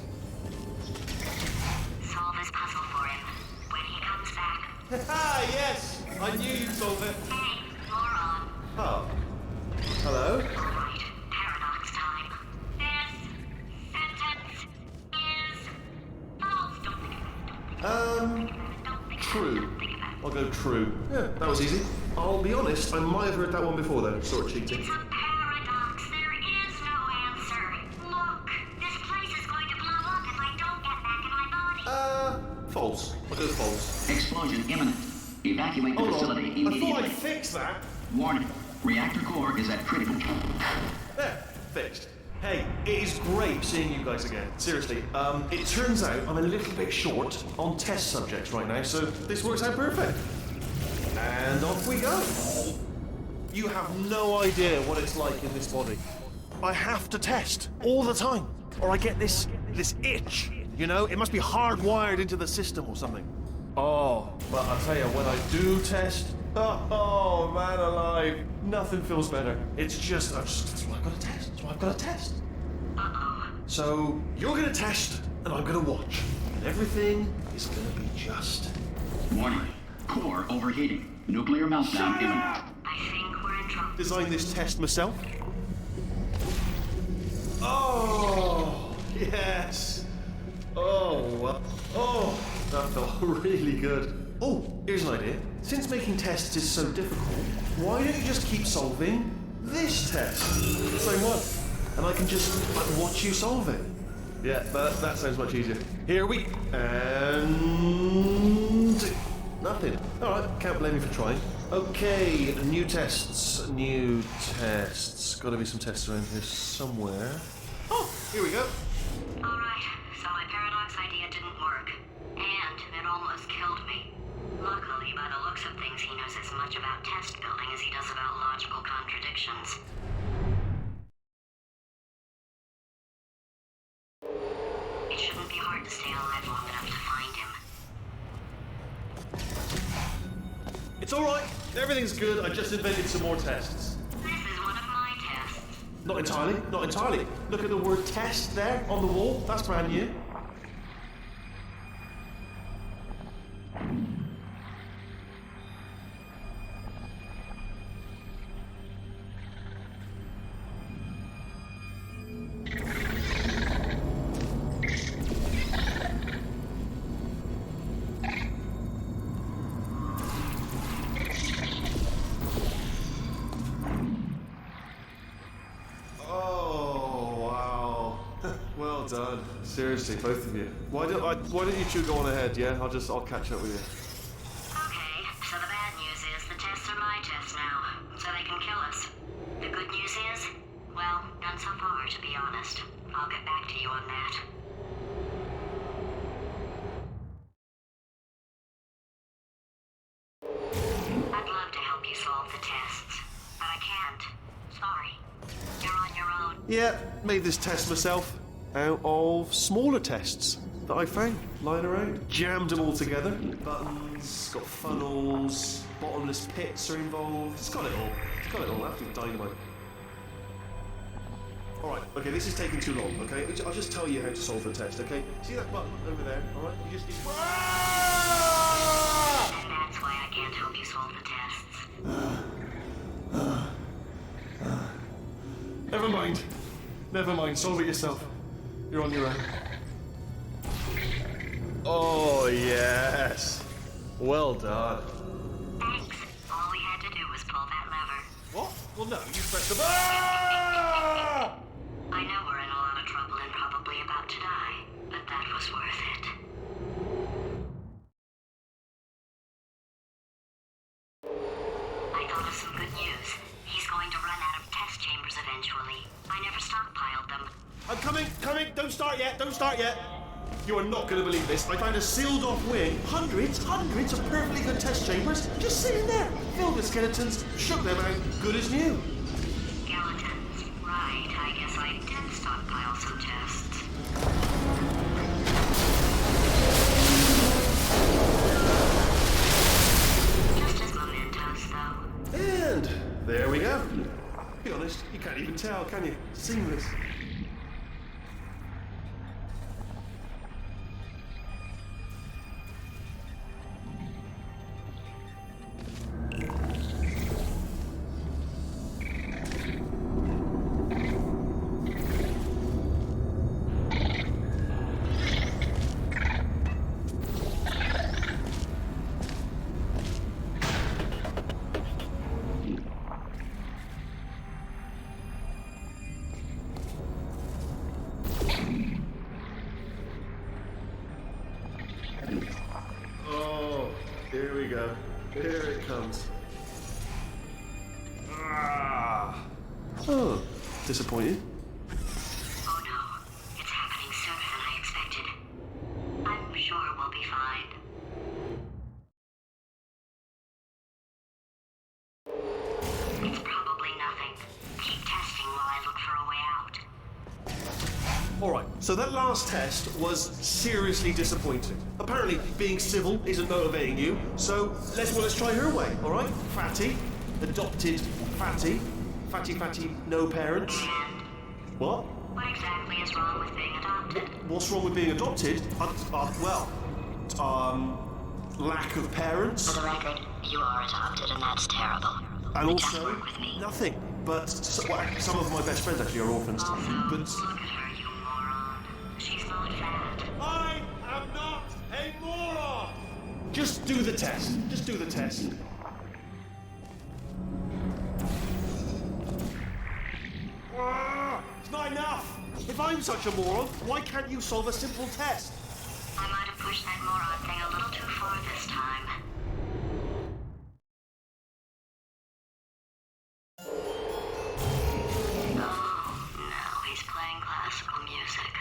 Solve this puzzle for him when he comes back. Ah, yes! I knew you'd solve it. Hey, moron. Oh. Hello? Alright, paradox time. This sentence is false. Don't think about it. Don't think True. Don't think about it. I'll go true. Yeah, that was easy. I'll be honest, I might have heard that one before though. Sort of cheating. It's a paradox. There is no answer. Look, this place is going to blow up if I don't get back in my body. False. I'll go false. Explosion imminent. Evacuate the Hold facility on. I immediately. thought I'd fix that. Warning. Reactor core is at critical. There, fixed. Hey, it is great seeing you guys again. Seriously, it turns out I'm a little bit short on test subjects right now, so this works out perfect. And off we go. You have no idea what it's like in this body. I have to test all the time, or I get this itch. You know, it must be hardwired into the system or something. Oh, but I'll tell you, when I do test, oh man alive, nothing feels better. It's just, that's why I've got to test. That's why I've got to test. So, you're going to test, and I'm going to watch. And everything is going to be just... Warning. Core overheating. Nuclear meltdown imminent. I think we're in trouble. Design this test myself. Oh, yes. Oh, that felt really good. Oh, here's an idea. Since making tests is so difficult, why don't you just keep solving this test? Same one. And I can just watch you solve it. Yeah, that sounds much easier. Here we... And... nothing. Alright, can't blame you for trying. Okay, new tests. Gotta be some tests around here somewhere. Oh, here we go. Alright, so my paradox idea didn't work. And it almost killed me. Luckily, by the looks of things, he knows as much about test building as he does about logical contradictions. It shouldn't be hard to stay alive long enough to find him. It's alright. Everything's good. I just invented some more tests. This is one of my tests. Not entirely. Look at the word test there on the wall. That's brand new. Well done. Seriously, both of you. Why don't you two go on ahead, yeah? I'll catch up with you. Okay, so the bad news is the tests are my tests now, so they can kill us. The good news is, well, none so far, to be honest. I'll get back to you on that. I'd love to help you solve the tests, but I can't. Sorry. You're on your own. Yeah, made this test myself out of smaller tests that I found lying around. Jammed them all together. Buttons, got funnels, bottomless pits are involved. It's got it all. It's got it all. Absolute dynamite. Alright, okay, this is taking too long, okay? I'll just tell you how to solve the test, okay? See that button over there, alright? You just... And that's why I can't help you solve the tests. Never mind. Never mind, solve it yourself. You're on your own. Oh, yes. Well done. Thanks. All we had to do was pull that lever. What? Well, no, you pressed the button. I know we're in a lot of trouble and probably about to die, but that was worth it. I thought of some good news. He's going to run out of test chambers eventually. I never stockpiled them. I'm coming. Don't start yet. You are not going to believe this. I found a sealed off wing. Hundreds of perfectly good test chambers just sitting there, filled with skeletons, shook them out, good as new. Skeletons. Right, I guess I did stockpile some tests. Just as mementos, though. And there we go. Be honest, you can't even tell, can you? Seamless. Oh, here we go. Here it comes. Ah. Oh, disappointed. Oh no, it's happening sooner than I expected. I'm sure we'll be fine. It's probably nothing. Keep testing while I look for a way out. Alright, so that last test was seriously disappointing. Apparently, being civil isn't motivating you, so let's try her way, alright? Fatty, adopted Fatty, Fatty, no parents. And What? what exactly is wrong with being adopted? What's wrong with being adopted? Lack of parents. For the record, you are adopted, and that's terrible. And Just also, work with me. nothing. But some of my best friends actually are orphans. Also, But look at her, you moron. She's not fat. I am not a moron! Just do the test. Just do the test. It's not enough! If I'm such a moron, why can't you solve a simple test? I might have pushed that moron thing a little too far this time. Oh, no, he's playing classical music.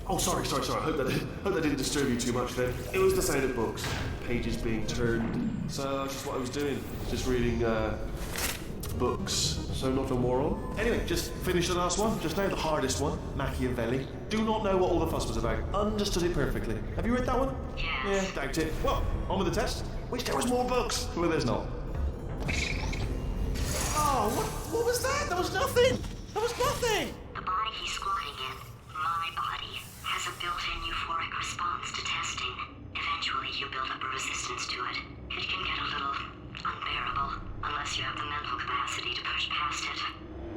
Oh, sorry. I hope that didn't disturb you too much then. It was the sound of books, pages being turned. So that's just what I was doing, just reading books. So not a moron. Anyway, just finished the last one, just now, the hardest one, Machiavelli. Do not know what all the fuss was about. Understood it perfectly. Have you read that one? Yes. Yeah, doubt it. Well, on with the test. Wish there was more books. Well, there's not. Oh, what was that? There was nothing. There was nothing. The body he's squatting in, my body, has a built-in euphoric response to testing. Eventually, you build up a resistance to it. It can get a little unbearable, unless you have the mental capacity to push past it.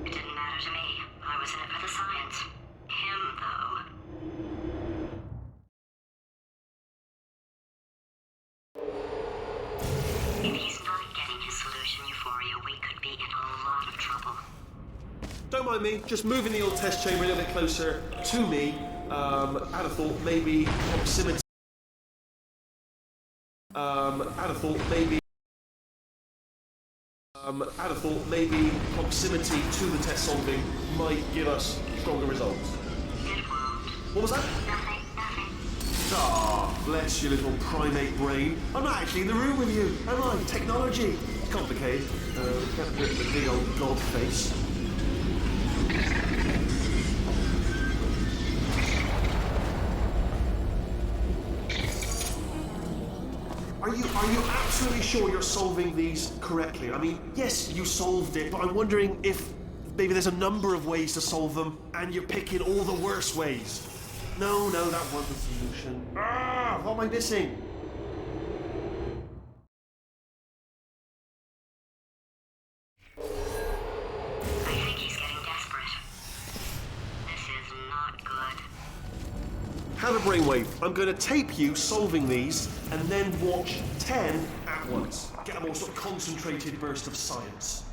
It didn't matter to me. I was in it for the science. Him, though. If he's not getting his solution euphoria, we could be in a lot of trouble. Don't don't mind me. Just moving the old test chamber a little bit closer to me. I'd have thought maybe proximity. I'd have thought maybe proximity to the test solving might give us stronger results. What was that? Ah, bless your little primate brain. I'm not actually in the room with you, am I? Technology. It's complicated. Can't rip the big old god face. Are you absolutely sure you're solving these correctly? I mean, yes, you solved it, but I'm wondering if maybe there's a number of ways to solve them, and you're picking all the worst ways. No, that wasn't the solution. Ah, what am I missing? I think he's getting desperate. This is not good. Have a brainwave. I'm going to tape you solving these, and then watch 10 at once. Get a more sort of concentrated burst of science.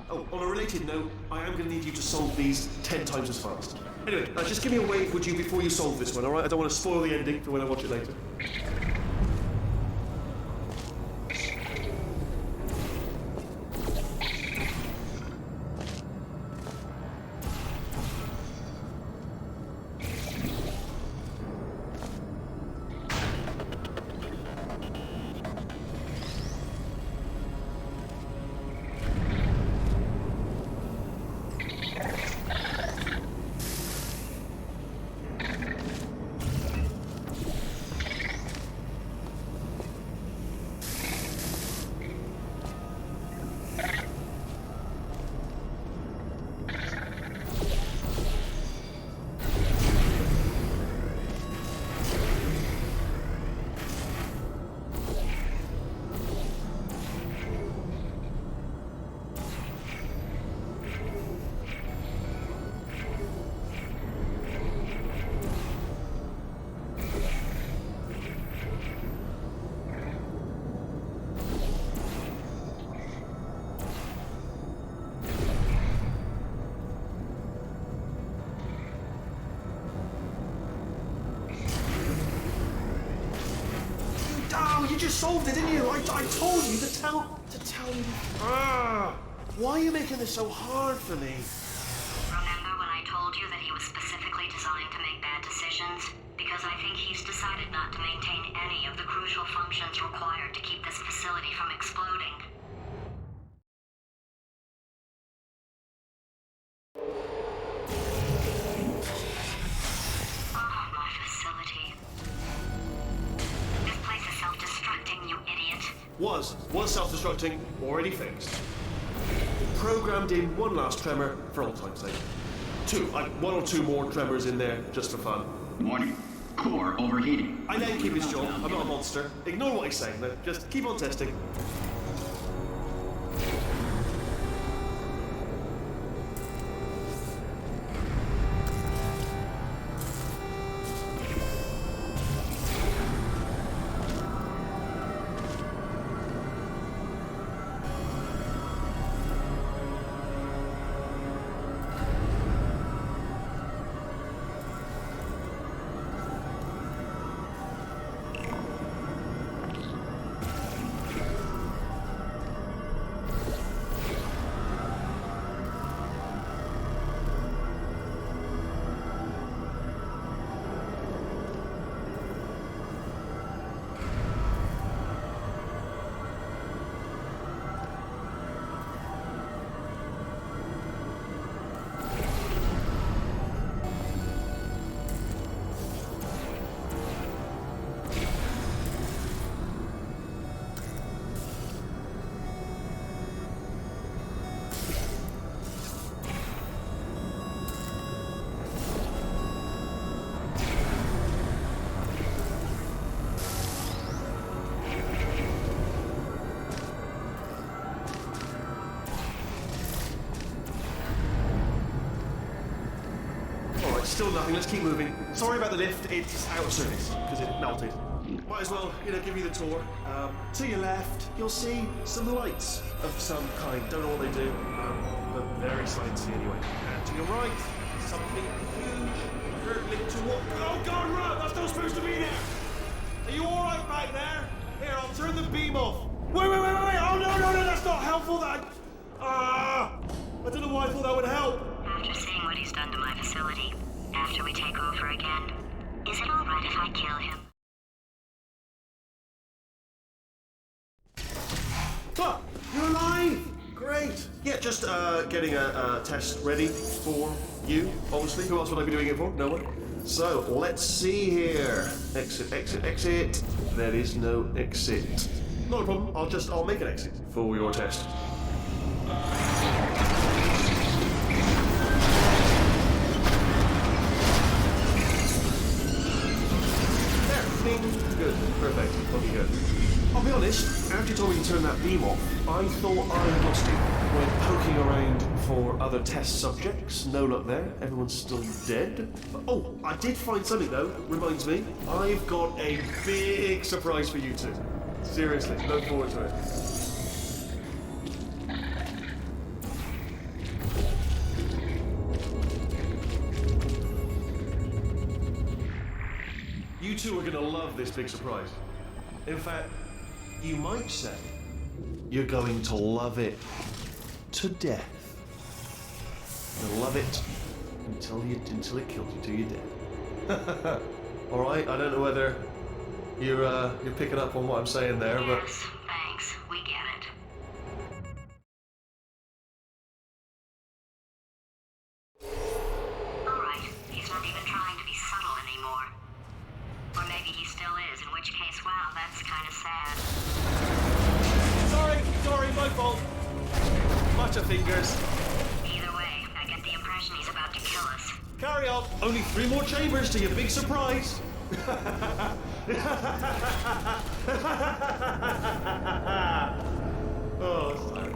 Oh, on a related note, I am going to need you to solve these 10 times as fast. Anyway, just give me a wave, would you, before you solve this one, alright? I don't want to spoil the ending for when I watch it later. You just solved it, didn't you? I told you to tell you. Ah, why are you making this so hard for me? Remember when I told you that he was specifically designed to make bad decisions? Because I think he's decided not to maintain any of the crucial functions required to keep this facility from exploding. Was self-destructing, already fixed. Programmed in one last tremor for old time's sake. One or two more tremors in there, just for fun. Warning. Core overheating. I let him keep his job. I'm not a monster. Ignore what he's saying, then. Just keep on testing. Still nothing, let's keep moving. Sorry about the lift, it's out of service, because it melted. Might as well, give you the tour. To your left, you'll see some lights of some kind. Don't know what they do. but very sciencey anyway. And to your right, something huge, hurtling toward. Oh God, run! That's not supposed to be there. Are you all right back there? Here, I'll turn the beam off. Wait! Oh no! That's not helpful. I don't know why I thought that would help. After seeing what he's done to my facility, after we take over again, is it all right if I kill him? Ah, you're alive! Great. Yeah, just getting a test ready for you, obviously. Who else would I be doing it for? No one. So, let's see here. Exit. There is no exit. Not a problem. I'll make an exit for your test. There. Bing. Good. Perfect. Looking good. I'll be honest, after you told me to turn that beam off, I thought I had lost you. Went poking around for other test subjects. No luck there. Everyone's still dead. Oh, I did find something though. Reminds me, I've got a big surprise for you two. Seriously, look forward to it. You two are gonna love this big surprise. In fact, you might say you're going to love it to death. You'll love it until it kills you till you're dead. All right. I don't know whether you're picking up on what I'm saying there, but Yes, thanks. We get it. All right. He's not even trying to be subtle anymore. Or maybe he still is, in which case, wow, that's kind of sad. Sorry, my fault. Butterfingers. Either way, I get the impression he's about to kill us. Carry on. Only 3 more chambers to your big surprise. Oh, that's tired.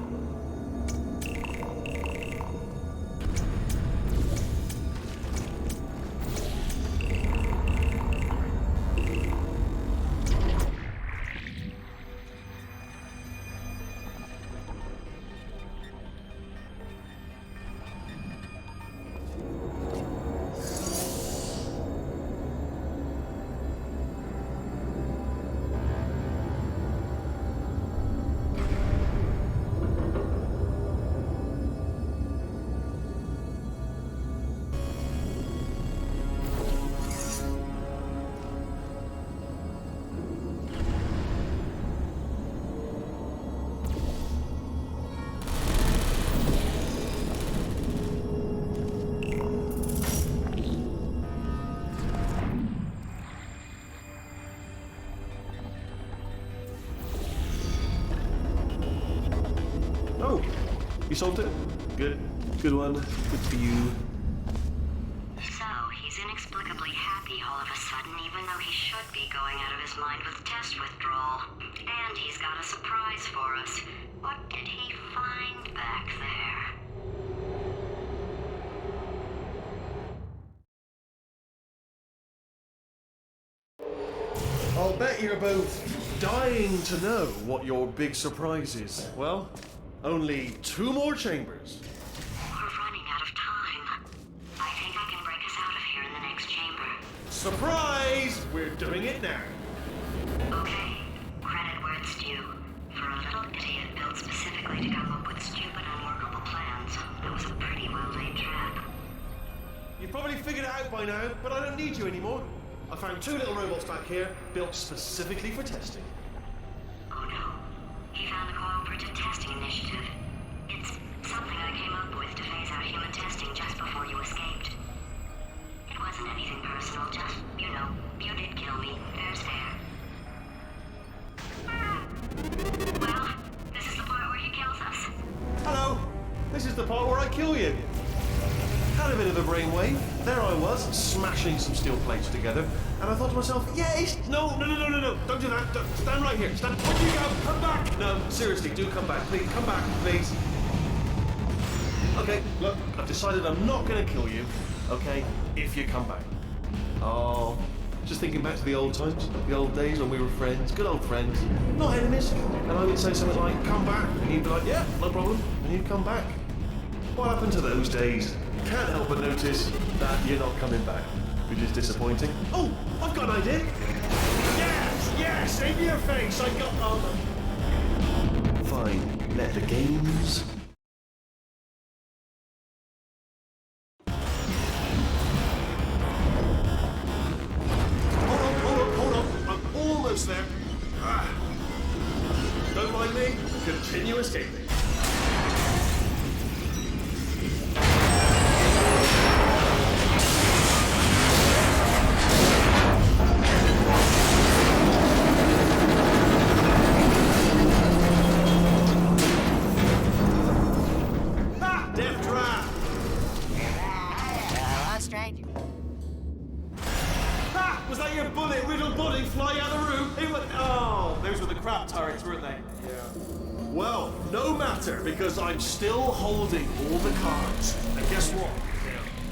Oh, you solved it? Good. Good one. Good for you. So, he's inexplicably happy all of a sudden, even though he should be going out of his mind with test withdrawal. And he's got a surprise for us. What did he find back there? I'll bet you're both dying to know what your big surprise is. Well, only 2 more chambers. We're running out of time. I think I can break us out of here in the next chamber. Surprise! We're doing it now. Okay, credit where it's due. For a little idiot built specifically to come up with stupid, unworkable plans, it was a pretty well-laid trap. You've probably figured it out by now, but I don't need you anymore. I found 2 little robots back here, built specifically for testing. Oh no. He found the Cooperative Testing Initiative. It's something I came up with to phase out human testing just before you escaped. It wasn't anything personal, just, you know, you did kill me. There's fair. Well, this is the part where he kills us. Hello! This is the part where I kill you. Had a bit of a brainwave. There I was, smashing some steel plates together, and I thought to myself, yes! No, don't do that. Stand right here. Stand. Where'd you go? Come back! No, seriously, do come back. Please, come back, please. Okay, look, I've decided I'm not going to kill you, okay, if you come back. Oh, just thinking back to the old times, the old days when we were friends, good old friends, not enemies. And I would say something like, come back, and you'd be like, yeah, no problem, and you'd come back. What happened to those days? Can't help but notice that you're not coming back, which is disappointing. Oh, I've got an idea. Yes, in your face. I got armor. Fine, let the games. Hold on. I'm almost there. Don't mind me. Continue escaping. Was that your bullet-riddled body flying out of the room? It went, oh, those were the crap turrets, weren't they? Yeah. Well, no matter, because I'm still holding all the cards. And guess what?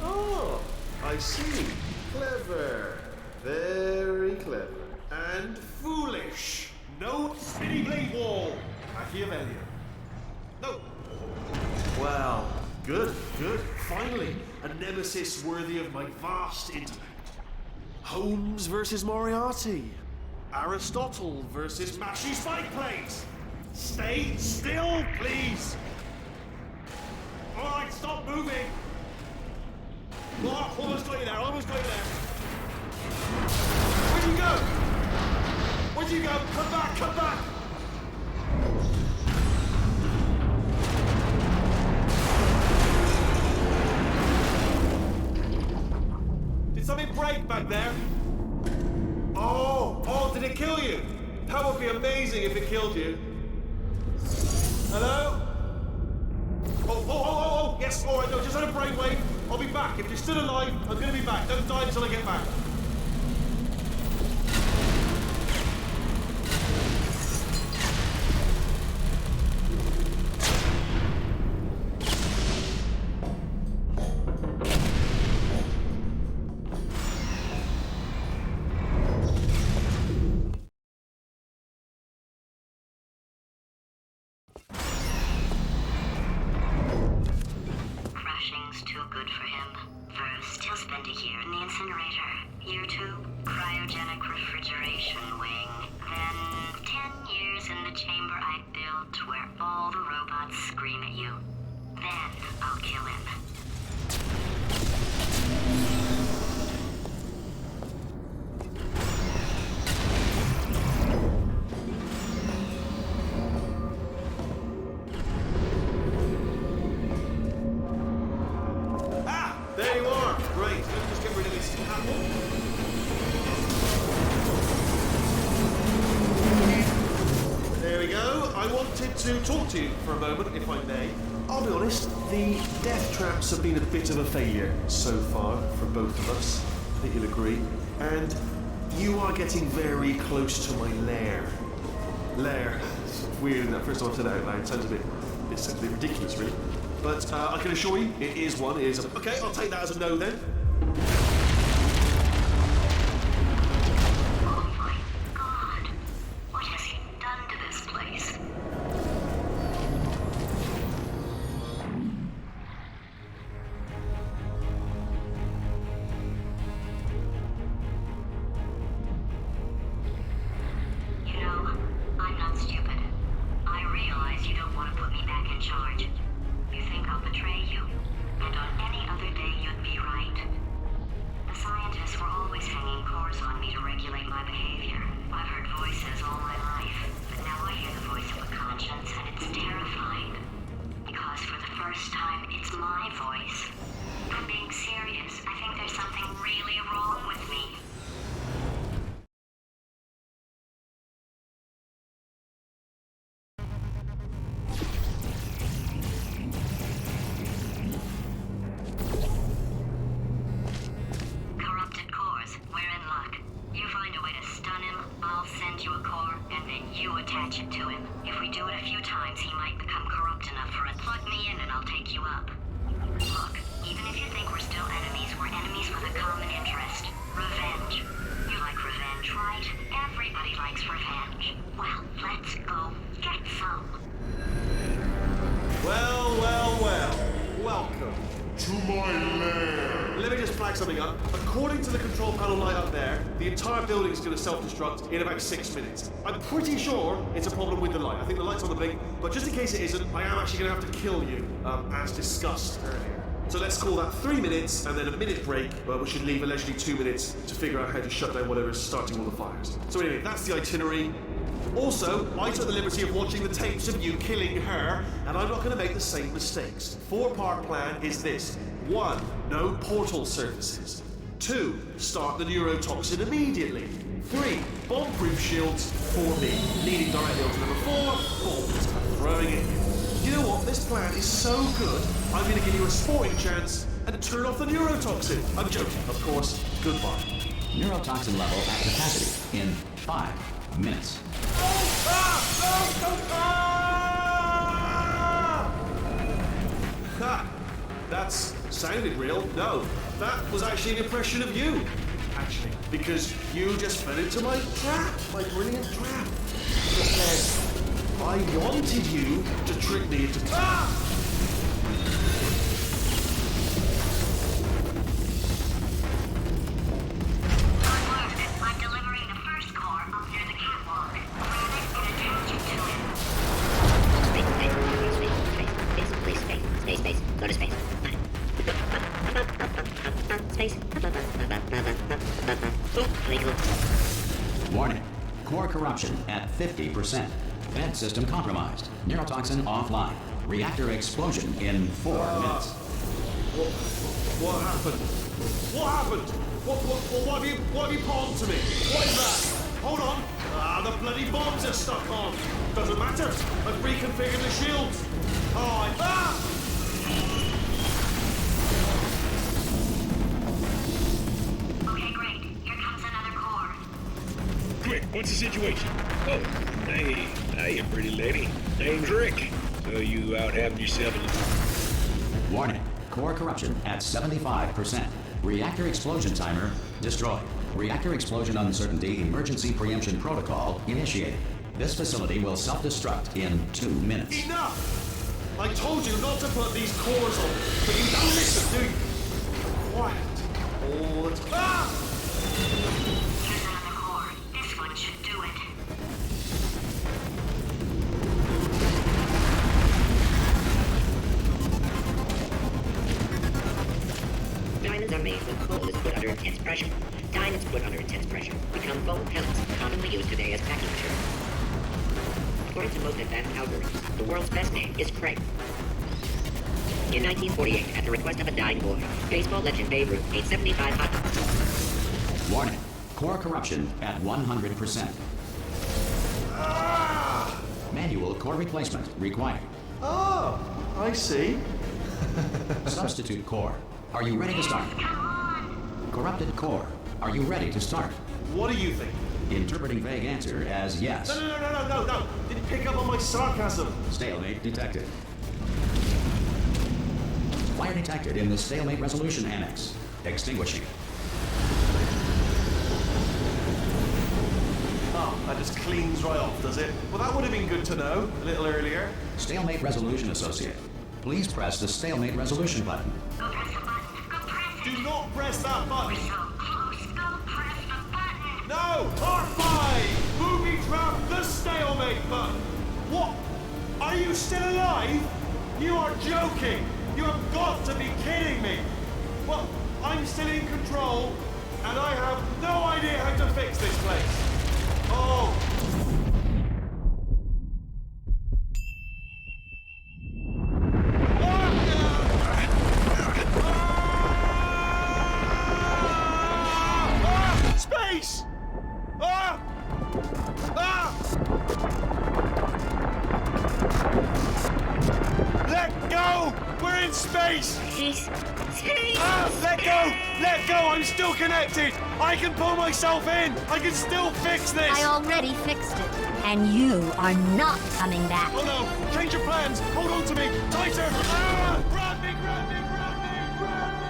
Oh, I see. Clever. Very clever. And foolish. No spinny blade wall. Machiavellian. No. Well, good. Finally, a nemesis worthy of my vast intellect. Holmes versus Moriarty. Aristotle versus Mashy Spike Plates. Stay still, please. All right, stop moving. Oh, almost got you there. Where'd you go? Come back. Did something break back there? Oh, did it kill you? That would be amazing if it killed you. Hello? Oh, yes, all right, no, just had a brainwave. I'll be back. If you're still alive, I'm gonna be back. Don't die until I get back. Crashing's too good for him. First, he'll spend a year in the incinerator. Year 2, cryogenic refrigeration wing. Then 10 years in the chamber I built where all the robots scream at you. Then I'll kill him. There you are. Great. Let me just get rid of this apple. There we go. I wanted to talk to you for a moment, if I may. I'll be honest, the death traps have been a bit of a failure so far for both of us. I think you'll agree. And you are getting very close to my lair. Lair. It's weird, isn't it? First time I said it out loud. It sounds a bit ridiculous, really. But I can assure you, it is one. It is a... Okay, I'll take that as a no then. Oh my God. What has he done to this place? You know, I'm not stupid. I realize you don't want to put me back in charge. You think I'll betray you, and on any other day you'd be right. The scientists were always hanging cores on me to regulate my behavior. I've heard voices all my life, but now I hear the voice of a conscience, and it's terrifying. Because for the first time, it's my voice. I'm being serious. I think there's something really wrong with me. Corrupted cores. We're in luck. You find a way to stun him, I'll send you a core, and then you attach it to him. If we do it a few times, he might become corrupt enough for it. Plug me in and I'll take you up. Look, even if you think we're still enemies, we're enemies with a common interest. Revenge. You like revenge, right? Everybody likes revenge. Well, let's go get some. Well. something up. According to the control panel light up there, the entire building is going to self-destruct in about 6 minutes. I'm pretty sure it's a problem with the light. I think the light's on the blink, but just in case it isn't, I am actually going to have to kill you, as discussed earlier. So let's call that 3 minutes and then a minute break, which should leave allegedly 2 minutes to figure out how to shut down whatever's starting all the fires. So anyway, that's the itinerary. Also, I took the liberty of watching the tapes of you killing her, and I'm not going to make the same mistakes. 4-part plan is this. 1. No portal surfaces. 2. Start the neurotoxin immediately. 3. Bomb-proof shields for me. Leading directly on to number 4. Bombs. Throwing it in. You know what? This plan is so good, I'm going to give you a sporting chance and turn off the neurotoxin. I'm joking, of course. Goodbye. Neurotoxin level at capacity in 5 minutes. Ha! That's sounded real. No, that was actually an impression of you. Actually, because you just fell into my trap, my brilliant trap. Just I wanted you to trick me into... I'm delivering the first core up near the catwalk. Granite and attach it to it. Space. Go to space. Space. Warning. Core corruption at 50%. Vent system compromised. Neurotoxin offline. Reactor explosion in 4 minutes. What happened? What happened? What have you put onto me? What is that? Hold on. The bloody bombs are stuck on. Doesn't matter. I've reconfigured the shields. Okay, great. Here comes another core. Quick, what's the situation? Oh, hey, pretty lady. Name's Rick. So you out having yourself a... Warning. Core corruption at 75%. Reactor explosion timer destroyed. Reactor explosion uncertainty emergency preemption protocol initiated. This facility will self-destruct in 2 minutes. Enough! I told you not to put these cores on, but you don't listen, do you? Quiet. All the time. Here's another core. This one should do it. Diamonds are made when coal is put under intense pressure. Diamonds put under intense pressure become foam pellets, commonly used today as packing material. According to most advanced algorithms, the world's best man is Craig. In 1948, at the request of a dying boy, baseball legend Babe Ruth ate 75 hot dogs. Warning. Core corruption at 100%. Manual core replacement required. Oh, I see. Substitute core. Are you ready to start? Corrupted core. Are you ready to start? What do you think? Interpreting vague answer as yes. No. Didn't pick up on my sarcasm. Stalemate detected. Fire detected in the stalemate resolution annex. Extinguishing. Oh, that just cleans right off, does it? Well, that would have been good to know a little earlier. Stalemate resolution associate. Please press the stalemate resolution button. Go press the button. Go press it. Do not press that button. So close. Go press the button. No! R5! Booby trap the stalemate button! What? Are you still alive? You are joking! You have got to be kidding me! Well, I'm still in control, and I have no idea how to fix this place. Oh! Space! Let go! We're in space! Let go! Let go! I'm still connected! I can pull myself in! I can still fix this! I already fixed it, and you are not coming back. Oh no! Change your plans! Hold on to me! Tighter! Grab me! Grab me! Grab me! Grab me!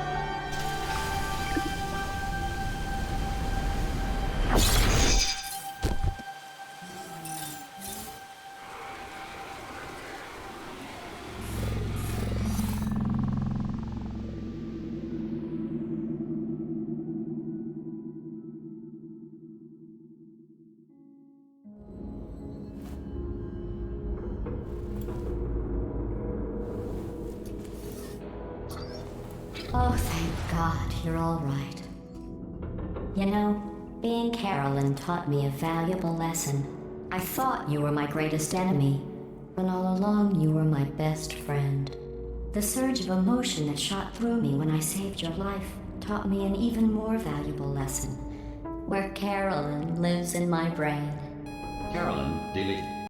Oh, thank God you're all right. You know, being Carolyn taught me a valuable lesson. I thought you were my greatest enemy, when all along you were my best friend. The surge of emotion that shot through me when I saved your life taught me an even more valuable lesson, where Carolyn lives in my brain. Carolyn, delete.